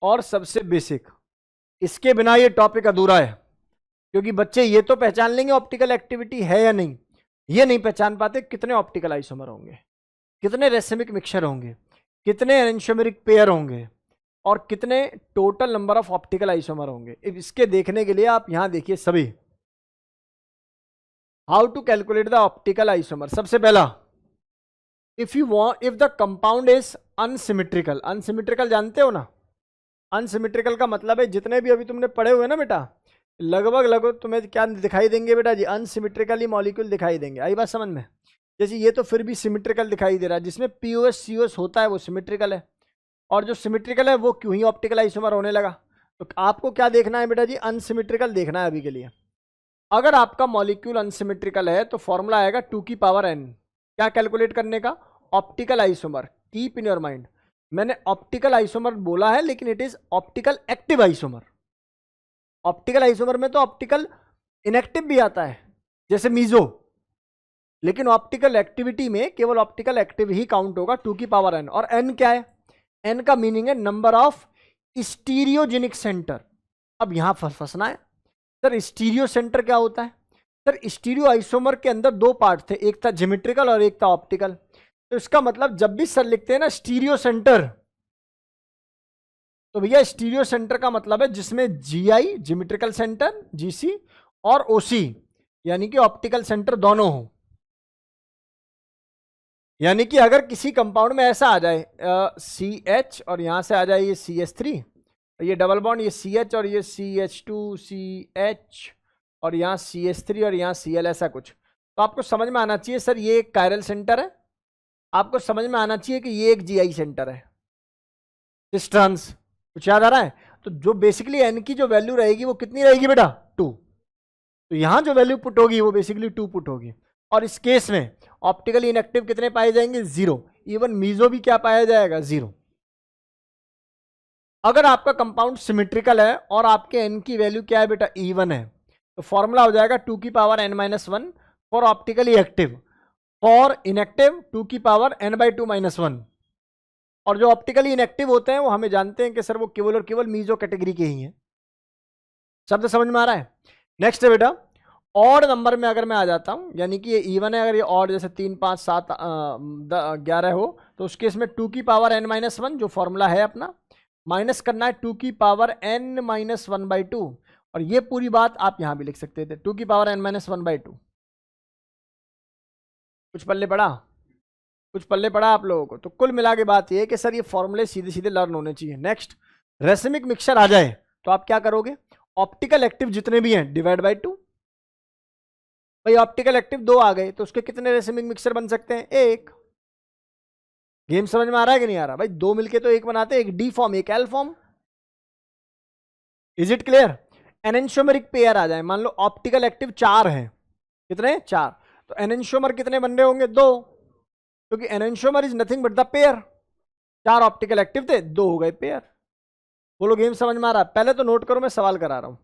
और सबसे बेसिक। इसके बिना ये टॉपिक अधूरा है, क्योंकि बच्चे ये तो पहचान लेंगे ऑप्टिकल एक्टिविटी है या नहीं, ये नहीं पहचान पाते कितने ऑप्टिकल आइसोमर होंगे, कितने रेसिमिक मिक्सचर होंगे, कितने एंशोमेरिक पेयर होंगे, और कितने total number of optical isomer होंगे। इसके देखने के लिए आप यहां देखिए सभी। How to calculate the optical isomer. सबसे पहला, if you want, if the compound is unsymmetrical. Unsymmetrical जानते हो ना? अनसिमेट्रिकल का मतलब है जितने भी अभी तुमने पढ़े हुए ना बेटा, लगभग लगभग तुम्हें क्या दिखाई देंगे बेटा जी? अनसिमेट्रिकली मॉलिक्यूल दिखाई देंगे। आई बात समझ में? जैसे ये तो फिर भी सिमेट्रिकल दिखाई दे रहा है, जिसमें पीओएस सीओएस होता है वो सिमेट्रिकल है, और जो सिमेट्रिकल है वो क्यों ही ऑप्टिकल आइसोमर होने लगा? तो आपको क्या देखना है बेटा जी? अनसिमेट्रिकल देखना है अभी के लिए। अगर आपका मॉलिक्यूल अनसिमेट्रिकल है तो फॉर्मूला आएगा 2 की पावर n। क्या कैलकुलेट करने का? Optical isomer. Keep in your mind, मैंने ऑप्टिकल आइसोमर बोला है, लेकिन it is optical active isomer. Optical isomer में तो ऑप्टिकल इनएक्टिव भी आता है, जैसे मीजो, लेकिन ऑप्टिकल एक्टिविटी में केवल ऑप्टिकल एक्टिव ही काउंट होगा 2 की पावर n। और n क्या है? n का मीनिंग है नंबर ऑफ स्टीरियोजेनिक सेंटर। अब यहां फंसना है, सर स्टीरियो सेंटर क्या होता है? सर स्टीरियो आइसोमर के अंदर 2 पार्ट थे, एक था ज्योमेट्रिकल और एक था ऑप्टिकल। तो इसका मतलब जब भी सर लिखते हैं ना स्टीरियो सेंटर, तो भैया स्टीरियो सेंटर का मतलब है जिसमें जीआई ज्योमेट्रिकल सेंटर, जीसी, और ओसी यानी कि ऑप्टिकल सेंटर दोनों हो। यानी कि अगर किसी कंपाउंड में ऐसा आ जाए सी एच और यहां से आ जाए ये CH3, ये डबल बॉन्ड, ये CH और ये CH2CH, और यहाँ CH3 और यहाँ Cl, ऐसा कुछ, तो आपको समझ में आना चाहिए सर ये एक कायरल सेंटर है। आपको समझ में आना चाहिए कि ये एक जीआई सेंटर है। डिस्टेंस कुछ याद आ रहा है? तो जो बेसिकली n की जो वैल्यू रहेगी वो कितनी रहेगी बेटा? 2। तो यहां जो वैल्यू पुट होगी वो बेसिकली 2 पुट होगी। और इस केस में ऑप्टिकली इनएक्टिव कितने पाए जाएंगे? 0। इवन मीजो भी क्या पाया जाएगा? 0। अगर आपका कंपाउंड सिमेट्रिकल है और आपके n की वैल्यू क्या है बेटा? E1 है, तो फॉर्मूला हो जाएगा 2 की power n-1 for optically active, for inactive 2 की पावर n/2 -1। और जो ऑप्टिकली इनएक्टिव होते हैं वो हमें जानते हैं कि सर वो केवल और केवल मीजो कैटेगरी के ही हैं। शब्द समझ में आ रहा है? नेक्स्ट है बेटा, ऑड नंबर में अगर मैं आ जाता हूं, यानी कि ये E1 है, अगर ये ऑड जैसे 3, 5, 7, 11 हो, तो उस केस में 2 की पावर n-1 जो फॉर्मूला है अपना, माइनस करना है 2 की पावर n-1/2। और ये पूरी बात आप यहां भी लिख सकते थे, 2 की पावर n-1/2। कुछ पल्ले पड़ा? कुछ पल्ले पड़ा आप लोगों को? तो कुल मिला के बात ये है कि सर ये फॉर्मूले सीधे सीधे लर्न होने चाहिए। नेक्स्ट, रेसिमिक मिक्सचर आ जाए तो आप क्या करोगे? ऑप्टिकल एक्टिव जितने भी हैं डिवाइड बाई 2। भाई ऑप्टिकल एक्टिव 2 आ गए तो उसके कितने रेसिमिक मिक्सचर बन सकते हैं? 1। गेम समझ में आ रहा है कि नहीं आ रहा? भाई 2 मिलके तो 1 बनाते हैं, एक डी फॉर्म एक L form. Is it clear? Enantiomeric pair आ जाए, मान लो ऑप्टिकल एक्टिव 4 है, कितने? 4। तो एनेंशियोमर कितने बन रहे होंगे? 2, क्योंकि enantiomer is nothing but the pair. 4 optical active थे, 2 हो गए पेयर। बोलो गेम समझ में आ रहा है? पहले तो नोट करो, मैं सवाल करा रहा हूं,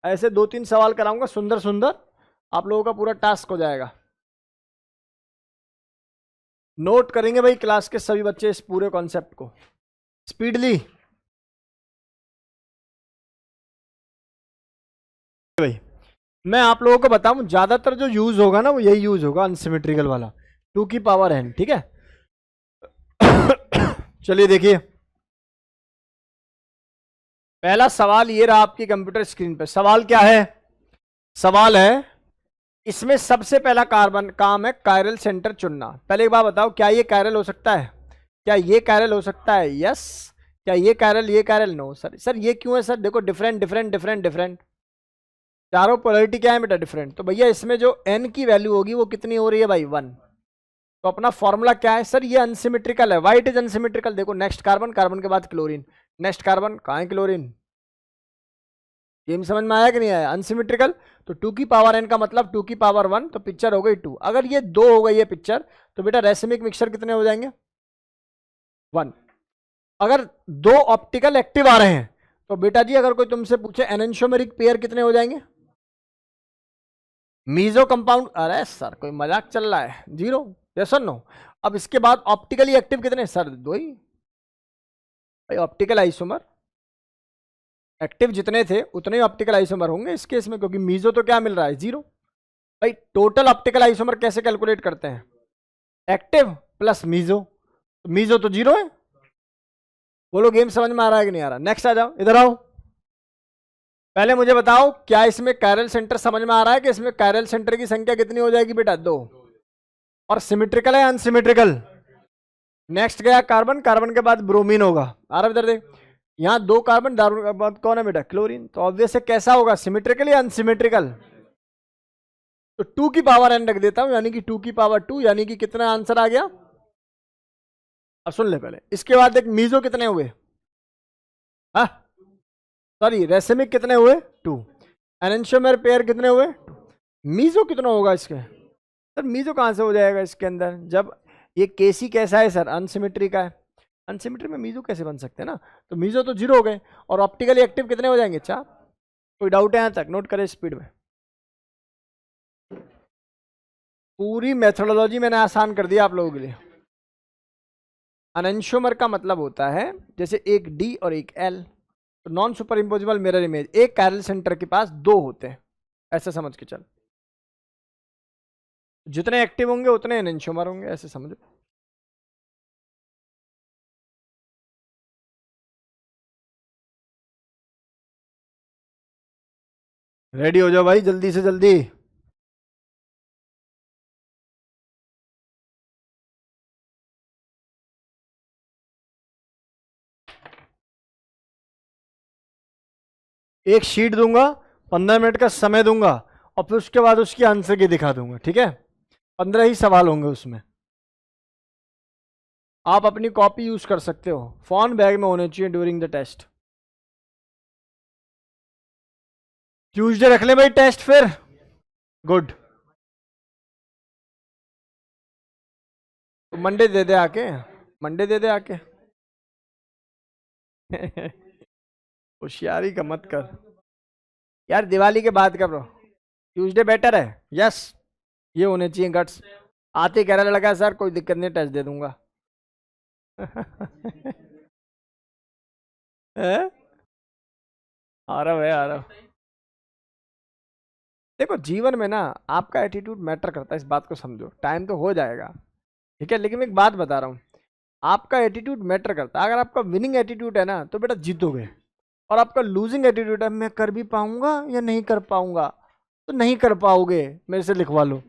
ऐसे 2-3 सवाल कराऊंगा सुंदर सुंदर, आप लोगों का पूरा टास्क हो जाएगा। नोट करेंगे भाई क्लास के सभी बच्चे इस पूरे कॉन्सेप्ट को स्पीडली। भाई मैं आप लोगों को बताऊं, ज्यादातर जो यूज होगा ना वो यही यूज होगा, अनसिमेट्रिकल वाला, 2 की पावर n, ठीक है। चलिए देखिए, पहला सवाल ये रहा आपकी कंप्यूटर स्क्रीन पे। सवाल क्या है? सवाल है, इसमें सबसे पहला कार्बन काम है कायरल सेंटर चुनना। पहले एक बात बताओ, क्या ये कायरल हो सकता है? क्या ये कायरल हो सकता है? यस। क्या ये कायरल, ये कायरल? No sir. सर ये क्यों है सर? देखो डिफरेंट डिफरेंट डिफरेंट डिफरेंट, चारों पोलरिटी क्या है बेटा? डिफरेंट। तो भैया इसमें जो n की वैल्यू होगी वो कितनी हो रही है भाई? 1। तो अपना फॉर्मूला क्या है सर? ये अनसिमेट्रिकल है। Why it is unsymmetrical? देखो नेक्स्ट कार्बन, कार्बन के बाद क्लोरीन, नेक्स्ट कार्बन, कहाँ है क्लोरीन? गेम समझ में आया कि नहीं आया? अनसिमेट्रिकल। तो 2 की पावर n का मतलब 2 की पावर 1, तो पिक्चर हो गई 2। अगर ये 2 हो गई है पिक्चर, तो बेटा रेसिमिक मिक्सचर कितने हो जाएंगे? 1। अगर 2 ऑप्टिकल एक्टिव आ रहे हैं, तो बेटा जी अगर कोई तुमसे पूछे एनेंशियोमेरिक पेयर कितने हो जाएंगे? मीजो कंपाउंड, अरे सर कोई मजाक चल रहा है? 0। यस और नो? अब इसके बाद ऑप्टिकली एक्टिव कितने सर? 2 ही भाई। ऑप्टिकल आइसोमर एक्टिव जितने थे उतने ही ऑप्टिकल आइसोमर होंगे इस केस में, क्योंकि मीजो तो क्या मिल रहा है? 0। भाई टोटल ऑप्टिकल आइसोमर कैसे कैलकुलेट करते हैं? एक्टिव प्लस मीजो, तो मीजो तो 0 है। बोलो गेम समझ में आ रहा है कि नहीं आ रहा? नेक्स्ट आ जाओ, इधर आओ। पहले मुझे बताओ, क्या इसमें कायरल सेंटर समझ में आ रहा है कि इसमें कायरल सेंटर की संख्या कितनी हो जाएगी बेटा? 2। और सिमेट्रिकल है अनसिमेट्रिकल? नेक्स्ट गया कार्बन, कार्बन के बाद ब्रोमीन होगा। आ रहा इधर देख, यहाँ 2 कार्बन, कार्बन के बाद कौन है बेटा? क्लोरीन। तो ऑब्वियस है कैसा होगा? सिमेट्रिकल या अनसिमेट्रिकल? तो 2 की पावर n रख देता हूं, यानी कि 2 की पावर 2, यानी कि कितना आंसर आ गया? अब सुन ले पहले, इसके बाद देख मीजो कितने हुए? हाँ सॉरी, रेसिमिक कितने हुए? 2। एनेंशियोमेर पेयर कितने हुए? 2। मीजो कितना होगा इसके? सर मीजो कहां से हो जाएगा इसके अंदर, जब ये केसी कैसा है सर? अनसिमेट्री का है। अनसिमेट्री में मीजो कैसे बन सकते हैं ना? तो मीजो तो 0 हो गए, और ऑप्टिकली एक्टिव कितने हो जाएंगे? 4। कोई डाउट है यहां तक? नोट करें स्पीड में। पूरी मेथोडोलॉजी मैंने आसान कर दिया आप लोगों के लिए। अनएंशियोमर का मतलब होता है जैसे एक डी और एक एल, तो non super imposable mirror image, एक कायरल सेंटर के पास 2 होते हैं, ऐसे समझ के चल। जितने एक्टिव होंगे उतने एनेंशियोमर होंगे, ऐसे समझो। रेडी हो जाओ भाई जल्दी से जल्दी। एक शीट दूंगा, 15 मिनट का समय दूंगा, और फिर उसके बाद उसकी आंसर की दिखा दूंगा, ठीक है? 15 ही सवाल होंगे उसमें। आप अपनी कॉपी यूज कर सकते हो, फोन बैग में होने चाहिए ड्यूरिंग द टेस्ट। ट्यूसडे रख ले भाई टेस्ट फिर। गुड। तो मंडे दे दे आके, मंडे दे दे आके। होशियारी का मत कर यार, दिवाली के बाद करो। ट्यूसडे बेटर है। यस, ये होने चाहिए गट्स। आते कह रहा लड़का सर कोई दिक्कत नहीं टेस्ट दे दूंगा। हैं? आ रहा है आ रहा हूं। देखो जीवन में ना आपका एटीट्यूड मैटर करता है, इस बात को समझो। टाइम तो हो जाएगा, ठीक है, लेकिन मैं एक बात बता रहा हूँ, आपका एटीट्यूड मैटर करता है। अगर आपका विनिंग एटीट्यूड है ना तो बेटा जीतोगे, और आपका लूजिंग एटीट्यूड है मैं कर भी पाऊंगा या नहीं कर पाऊंगा, तो नहीं कर पाओगे, मेरे से लिखवा लो।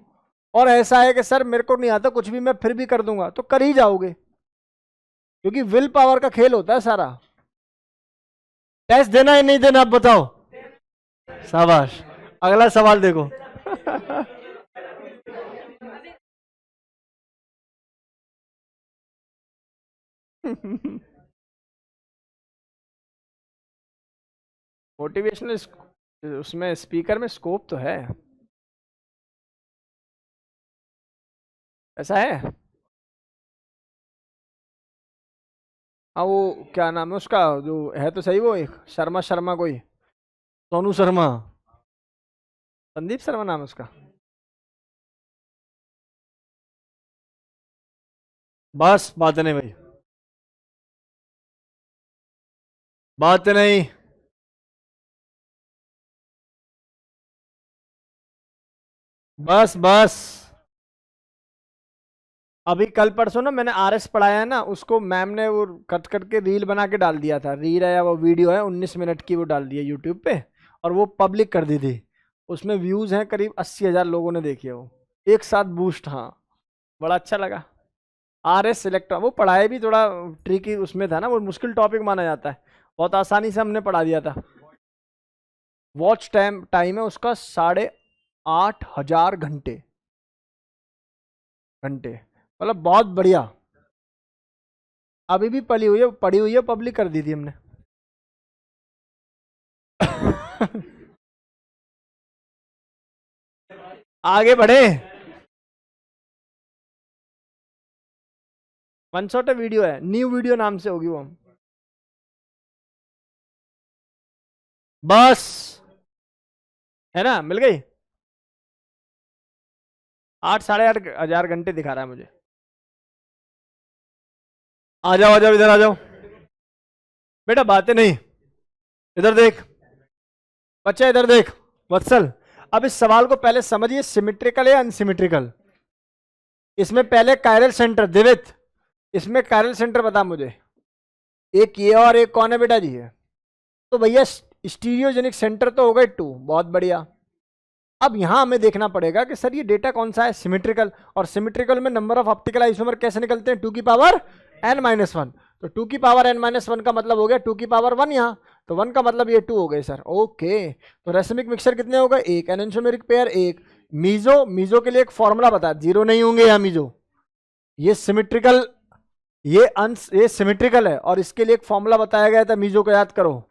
और ऐसा है कि सर मेरे को नहीं आता कुछ भी, मैं फिर भी कर दूंगा, तो कर ही जाओगे, क्योंकि विल पावर का खेल होता है सारा। टेस्ट देना है नहीं देना आप बताओ? शाबाश। अगला सवाल देखो। मोटिवेशनल उसमें स्पीकर में स्कोप तो है। ऐसा है। हाँ वो क्या नाम है उसका, जो है तो सही, वो एक शर्मा शर्मा कोई, सोनू शर्मा, संदीप शर्मा नाम है उसका। बस बात नहीं भाई, बात नहीं। बस बस, अभी कल परसों ना मैंने आरएस पढ़ाया है ना, उसको मैम ने वो कट करके रील बना के डाल दिया था, रील है या वो वीडियो है 19 मिनट की, वो डाल दी है यूट्यूब पे, और वो पब्लिक कर दी थी। उसमें व्यूज हैं करीब 80,000 लोगों ने देखी है वो, एक साथ बूस्ट। हाँ, बड़ा अच्छा लगा। आरएस सिलेक्ट, वो पढ़ाई भी थोड़ा ट्रिकी उसमें था ना, वो मुश्किल टॉपिक माना जाता है, बहुत आसानी से हमने पढ़ा दिया था। वॉच टाइम टाइम है उसका 8,500 घंटे, मतलब बहुत बढ़िया। अभी भी पड़ी हुई है, पब्लिक कर दी थी हमने। आगे बढ़े। वन शॉट वीडियो है, न्यू वीडियो नाम से होगी वो। बस, है ना, मिल गई। 8 साढ़े 8 हजार घंटे दिखा रहा है मुझे। आ जाओ इधर आ जाओ। बेटा बातें नहीं, इधर देख बच्चा, इधर देख वत्सल। अब इस सवाल को पहले समझिए, सिमेट्रिकल है अनसिमेट्रिकल। इसमें पहले कायरल सेंटर देवित, इसमें कायरल सेंटर बता मुझे। एक ये और एक कौन है बेटा जी है, तो भैया स्टीरियोजेनिक सेंटर तो हो गए 2, बहुत बढ़िया। अब यहां हमें देखना पड़ेगा कि सर ये डेटा कौन सा है, सिमेट्रिकल, और सिमेट्रिकल में नंबर ऑफ ऑप्टिकल आइसोमर कैसे निकलते हैं, 2n-1। तो 2n-1 का मतलब हो गया 2 की पावर 1 यहाँ, तो 1 का मतलब ये 2 हो गए सर। ओके, तो रेसिमिक मिक्सचर कितने हो गए, एक एनेंशियोमेरिक पेयर एक। मीजो, मीजो के लिए एक फॉर्मूला बता, जीरो नहीं होंगे यहाँ मीजो, ये सिमेट्रिकल, ये सिमेट्रिकल है, और इसके लिए एक फॉर्मूला बताया गया था मीजो को, याद करो,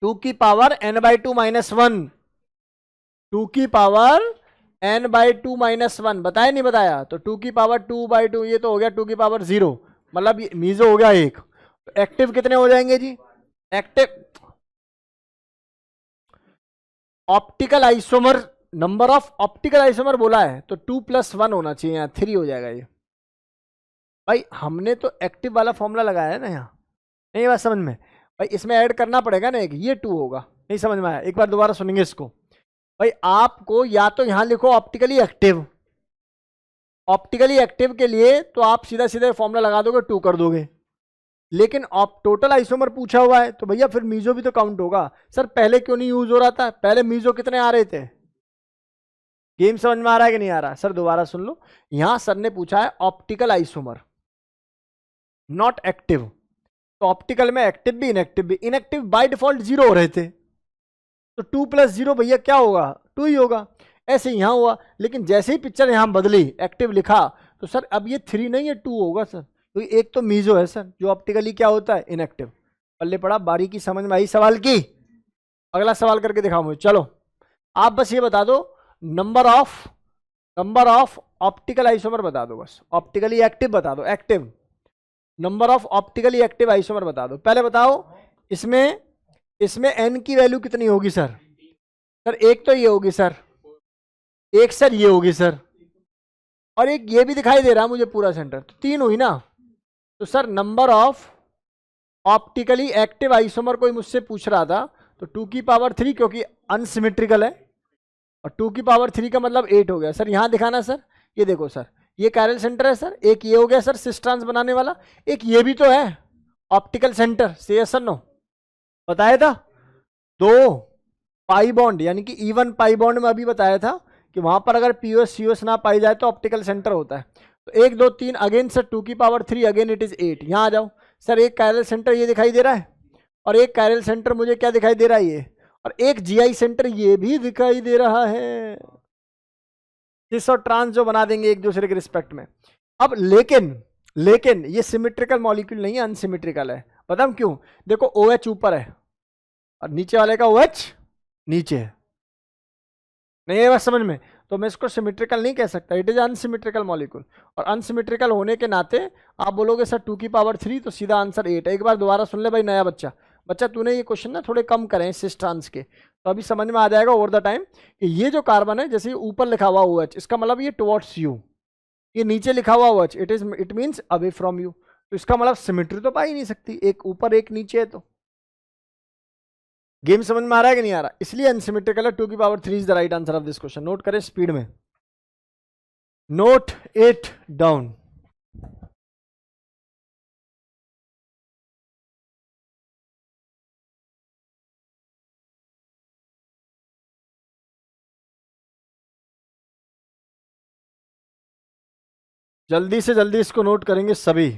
2n/2 - 1, 2n/2 - 1 बताया नहीं बताया, तो 2/2/2 ये तो हो गया 2/0, मतलब ये मीजो हो गया एक। तो एक्टिव कितने हो जाएंगे जी, active optical isomer, number of optical isomer बोला है तो 2+1 होना चाहिए, यहाँ 3 हो जाएगा ये। भाई हमने तो एक्टिव वाला फॉर्मूला लगाया है ना यहाँ, नहीं बात समझ में भाई, इसमें ऐड करना पड़ेगा ना एक, ये 2 होगा, नहीं समझ में आया, एक बार दोबारा सुनेंगे इसको। भाई आपको या तो यहां लिखो ऑप्टिकली एक्टिव, ऑप्टिकली एक्टिव के लिए तो आप सीधा सीधा फॉर्मूला लगा दोगे, 2 कर दोगे, लेकिन टोटल आइसोमर पूछा हुआ है तो भैया फिर मीजो भी तो काउंट होगा। सर पहले क्यों नहीं यूज हो रहा था, पहले मीजो कितने आ रहे थे, गेम समझ में आ रहा है कि नहीं आ रहा, सर दोबारा सुन लो। यहां सर ने पूछा है ऑप्टिकल आइसोमर, नॉट एक्टिव, तो ऑप्टिकल में एक्टिव भी इनएक्टिव भी, इनएक्टिव बाय डिफॉल्ट 0 हो रहे थे, तो 2+0 भैया क्या होगा, 2 ही होगा। ऐसे यहां हुआ, लेकिन जैसे ही पिक्चर यहां बदली, एक्टिव लिखा, तो सर अब ये 3 नहीं है 2 होगा सर, तो एक तो मीजो है सर जो ऑप्टिकली क्या होता है, इनएक्टिव। पल्ले पड़ा, बारीकी समझ में आई सवाल की। अगला सवाल करके दिखाओ मुझे, चलो आप बस ये बता दो, नंबर ऑफ ऑप्टिकल आइसोमर बता दो, बस ऑप्टिकली एक्टिव बता दो, active number of optically active isomer बता दो, पहले बताओ। इसमें इसमें n की वैल्यू कितनी होगी सर, सर एक तो ये होगी सर, एक सर ये होगी सर, और एक ये भी दिखाई दे रहा है मुझे पूरा सेंटर, तो 3 हुई ना। तो sir number of optically active isomer कोई मुझसे पूछ रहा था, तो 2 की पावर 3 क्योंकि अनसिमेट्रिकल है, और 2 की पावर 3 का मतलब 8 हो गया सर। यहां दिखाना सर, ये देखो सर, ये कायरल सेंटर है सर, एक ये हो गया सर सिस ट्रांस बनाने वाला, एक ये भी तो है ऑप्टिकल सेंटर, से यस और नो बताया था। 2 पाई बॉन्ड, यानी कि इवन पाई बॉन्ड में अभी बताया था कि वहां पर अगर पीओएस सीओएस ना पाई जाए तो ऑप्टिकल सेंटर होता है। तो 1 2 3 अगेन सर 2 की पावर 3 अगेन इट इज 8। यहां आ जाओ सर, एक कायरल सेंटर ये दिखाई दे रहा है, और एक कायरल सेंटर मुझे क्या दिखाई दे रहा है ये, और एक जीआई सेंटर ये भी दिखाई दे रहा है, सिस और ट्रांस जो बना देंगे एक दूसरे के रिस्पेक्ट में। अब लेकिन ये सिमेट्रिकल मॉलिक्यूल नहीं है, अनसिमेट्रिकल है। बताऊं क्यों, देखो OH ऊपर है और नीचे वाले का OH नीचे है, नहीं है बात समझ में। तो मैं इसको सिमेट्रिकल नहीं कह सकता, इट इज अनसिमेट्रिकल मॉलिक्यूल। और अनसिमेट्रिकल होने के नाते आप बोलोगे सर 2 की पावर 3, तो सीधा आंसर 8 है। एक बार दोबारा सुन ले भाई नया बच्चा, तूने ये क्वेश्चन ना थोड़े कम करें सिस ट्रांस के, तो अभी समझ में आ जाएगा ओवर द टाइम कि ये जो कार्बन है, जैसे ऊपर लिखा हुआ OH, इसका मतलब ये टुवर्ड्स यू, ये नीचे लिखा हुआ OH it means away from you. तो इसका मतलब सिमेट्री तो पा ही नहीं सकती, एक ऊपर एक नीचे है। तो गेम समझ में आ रहा है कि नहीं आ रहा? इसलिए अनसिमेट्रिकल है। 2 की power 3 is the right answer of this question. Note करें स्पीड में, नोट इट डाउन। जल्दी से जल्दी इसको नोट करेंगे सभी।